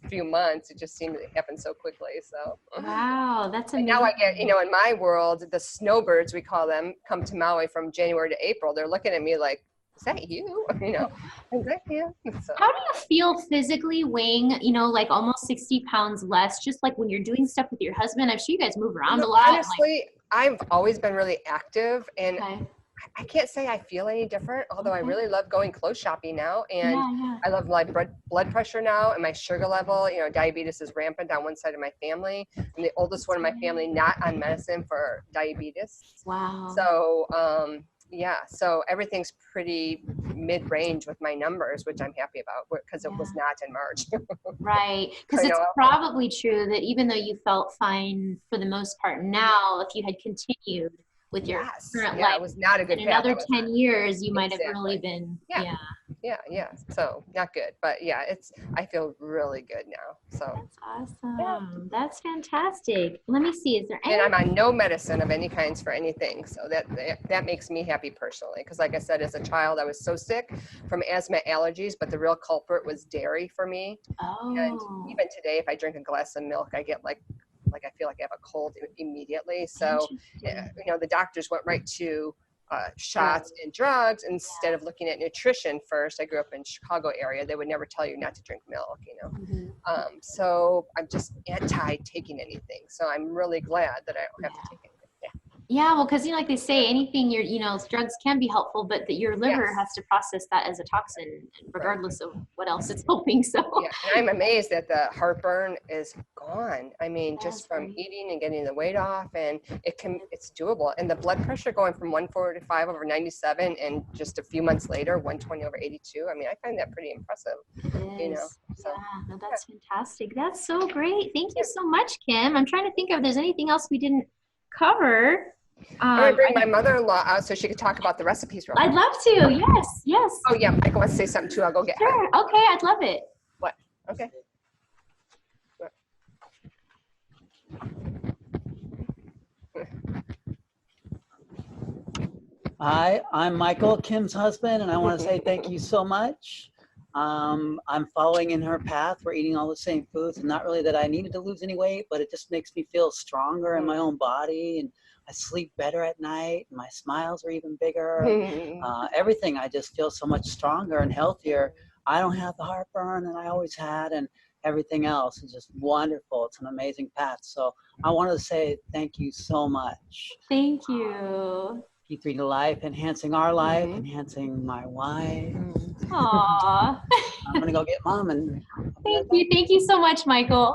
few months, it just seemed to happen so quickly. So wow, that's amazing. And now I get, in my world, the snowbirds, we call them, come to Maui from January to April. They're looking at me like, is that you? Is that you? So. How do you feel physically weighing, like almost 60 pounds less, just like when you're doing stuff with your husband? I'm sure you guys move around a lot. Honestly, I've always been really active, and I can't say I feel any different, although I really love going clothes shopping now. And I love my blood pressure now, and my sugar level. Diabetes is rampant on one side of my family. I'm the oldest one in my family not on medicine for diabetes. Wow. So, so everything's pretty mid-range with my numbers, which I'm happy about, because it was not in March. Right. Because it's probably true that even though you felt fine for the most part now, if you had continued with your current life, it was not a good in another 10 years, you might have really been, so not good, but I feel really good now. So that's awesome. That's fantastic. Let me see, is there any? And I'm on no medicine of any kinds for anything, so that makes me happy personally, because like I said, as a child I was so sick from asthma, allergies, but the real culprit was dairy for me. And even today, if I drink a glass of milk, I get like I feel like I have a cold immediately. So, the doctors went right to shots and drugs instead of looking at nutrition first. I grew up in Chicago area. They would never tell you not to drink milk, So I'm just anti taking anything. So I'm really glad that I don't have to take anything. Yeah, well, because like they say, anything drugs can be helpful, but that your liver Yes. has to process that as a toxin, regardless of what else it's helping. So Yeah, and I'm amazed that the heartburn is gone. I mean, that's just from great. eating and getting the weight off, and it's doable. And the blood pressure going from 145 over 97, and just a few months later, 120 over 82. I mean, I find that pretty impressive. It is. So Yeah, no, that's fantastic. That's so great. Thank you so much, Kim. I'm trying to think if there's anything else we didn't cover. I'm gonna bring my mother-in-law out so she could talk about the recipes real quick. I'd love to. Yes, yes. Oh yeah, Michael wants to say something too. I'll go get her. Sure. Okay, I'd love it. What? Okay. Hi, I'm Michael, Kim's husband, and I want to say thank you so much. I'm following in her path. We're eating all the same foods, and not really that I needed to lose any weight, but it just makes me feel stronger in my own body, and I sleep better at night. And my smiles are even bigger. Everything, I just feel so much stronger and healthier. I don't have the heartburn that I always had, and everything else is just wonderful. It's an amazing path. So I wanted to say thank you so much. Thank you. P3toLife, enhancing our life, enhancing my wife. Aw. I'm gonna go get mom and Thank you. Thank you so much, Michael.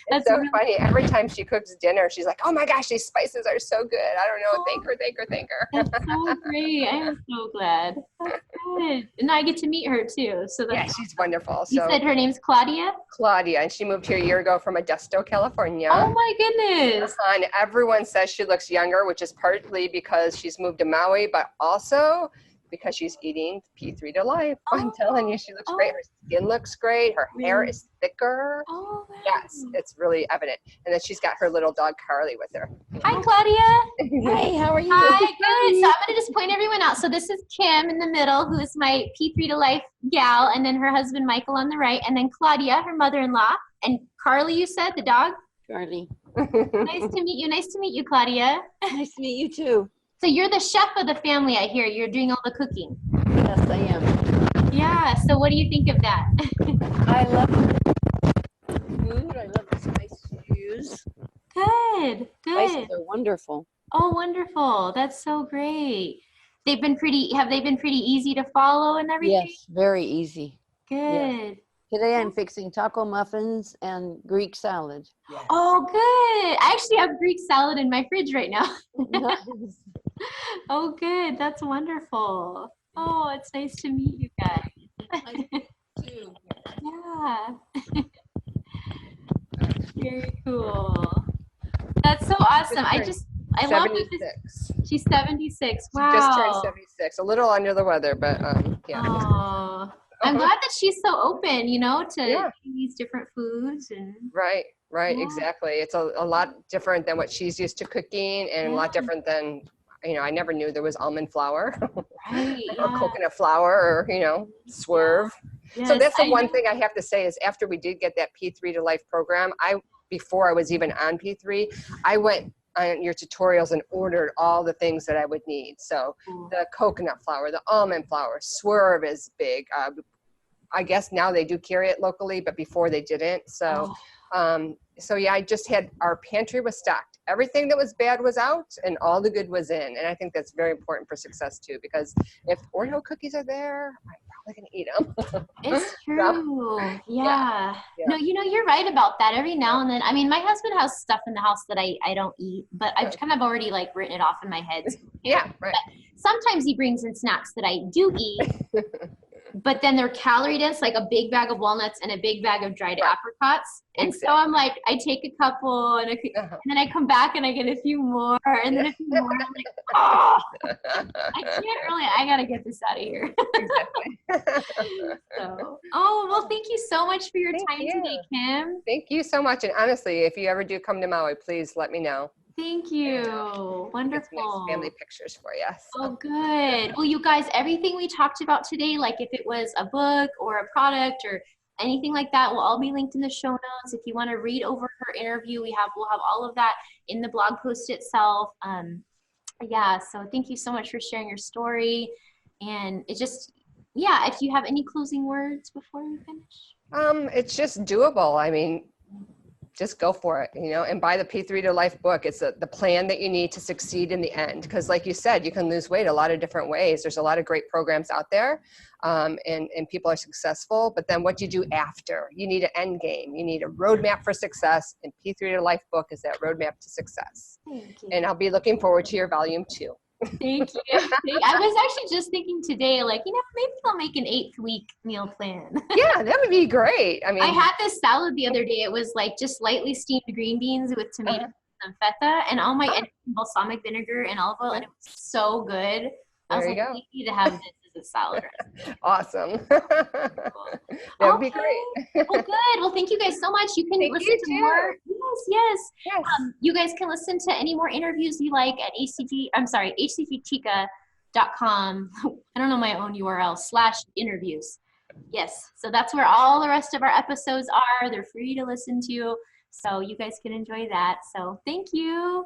It's so funny. Every time she cooks dinner, she's like, "Oh my gosh, these spices are so good. I don't know. Thank her, thank her, thank her." That's so great. I am so glad. That's good. And I get to meet her too. So that's Yeah, she's wonderful. You So said her name's Claudia? Claudia, and she moved here a year ago from Modesto, California. Oh my goodness. And everyone says she looks younger, which is partly because she's moved to Maui, but also because she's eating P3toLife. I'm telling you, she looks great. Her skin looks great. Her hair is thicker. Oh, wow. Yes, it's really evident. And then she's got her little dog Carly with her. Hi, Claudia. Hi, how are you? Hi, good. So I'm going to just point everyone out. So this is Kim in the middle, who is my P3toLife gal, and then her husband, Michael, on the right, and then Claudia, her mother-in-law, and Carly, you said, the dog? Charlie. Nice to meet you. Nice to meet you, Claudia. Nice to meet you too. So you're the chef of the family, I hear. You're doing all the cooking. Yes, I am. Yeah, so what do you think of that? I love food. I love the spices you use. Good, good. Spices are wonderful. Oh, wonderful. That's so great. Have they been pretty easy to follow and everything? Yes, very easy. Good. Yes. Today I'm fixing taco muffins and Greek salad. Yes. Oh, good. I actually have Greek salad in my fridge right now. Nice. Oh, good. That's wonderful. Oh, it's nice to meet you guys. Too. Yeah. Very cool. That's so awesome. I love that 76. she's 76. She Wow. just turned 76. A little under the weather, but yeah. Oh, I'm glad that she's so open, to Yeah. these different foods and Right, Yeah. exactly. It's a lot different than what she's used to cooking, and a lot different than, I never knew there was almond flour right. or coconut flour or, swerve. So Yes, that's the I one know. thing I have to say is after we did get that P3toLife program, before I was even on P3, I went on your tutorials and ordered all the things that I would need. So the coconut flour, the almond flour, swerve is big. I guess now they do carry it locally, but before they didn't. So, so yeah, I just had, our pantry was stocked. Everything that was bad was out and all the good was in. And I think that's very important for success too, because if Oreo cookies are there, I'm probably gonna eat them. It's true. Yeah. Yeah. No, you're right about that. Every now and then, my husband has stuff in the house that I don't eat, but I've kind of already written it off in my head. Yeah, right. Sometimes he brings in snacks that I do eat, but then they're calorie dense, like a big bag of walnuts and a big bag of dried apricots. And so I'm like, I take a couple and then I come back and I get a few more and then a few more. I'm like, oh, I gotta get this out of here. Exactly. Well, thank you so much for your time today, Kim. Thank you so much. And honestly, if you ever do come to Maui, please let me know. Thank you. Get some Wonderful. nice family pictures for you. Oh, good. Well, you guys, everything we talked about today, like if it was a book or a product or anything like that, will all be linked in the show notes. If you want to read over her interview, we'll have all of that in the blog post itself. Yeah, so thank you so much for sharing your story. And it just, if you have any closing words before we finish. It's just doable. just go for it, and buy the P3toLife book. It's the plan that you need to succeed in the end. Because like you said, you can lose weight a lot of different ways. There's a lot of great programs out there, and people are successful. But then what do you do after? You need an end game. You need a roadmap for success. And P3toLife book is that roadmap to success. Thank you. And I'll be looking forward to your volume 2. Thank you. I was actually just thinking today, like, maybe I'll make an 8th-week meal plan. Yeah, that would be great. I mean, I had this salad the other day. It was like just lightly steamed green beans with tomato and feta and all my balsamic vinegar and olive oil, and it was so good. I was There you like, go. we need to have this as a salad recipe. Awesome. That would be great. Well, good. Well, thank you guys so much. You can Thank listen you to too. more. Yes. Yes. You guys can listen to any more interviews you like at hcgchica.com. I don't know my own URL /interviews. Yes. So that's where all the rest of our episodes are. They're free to listen to. So you guys can enjoy that. So thank you.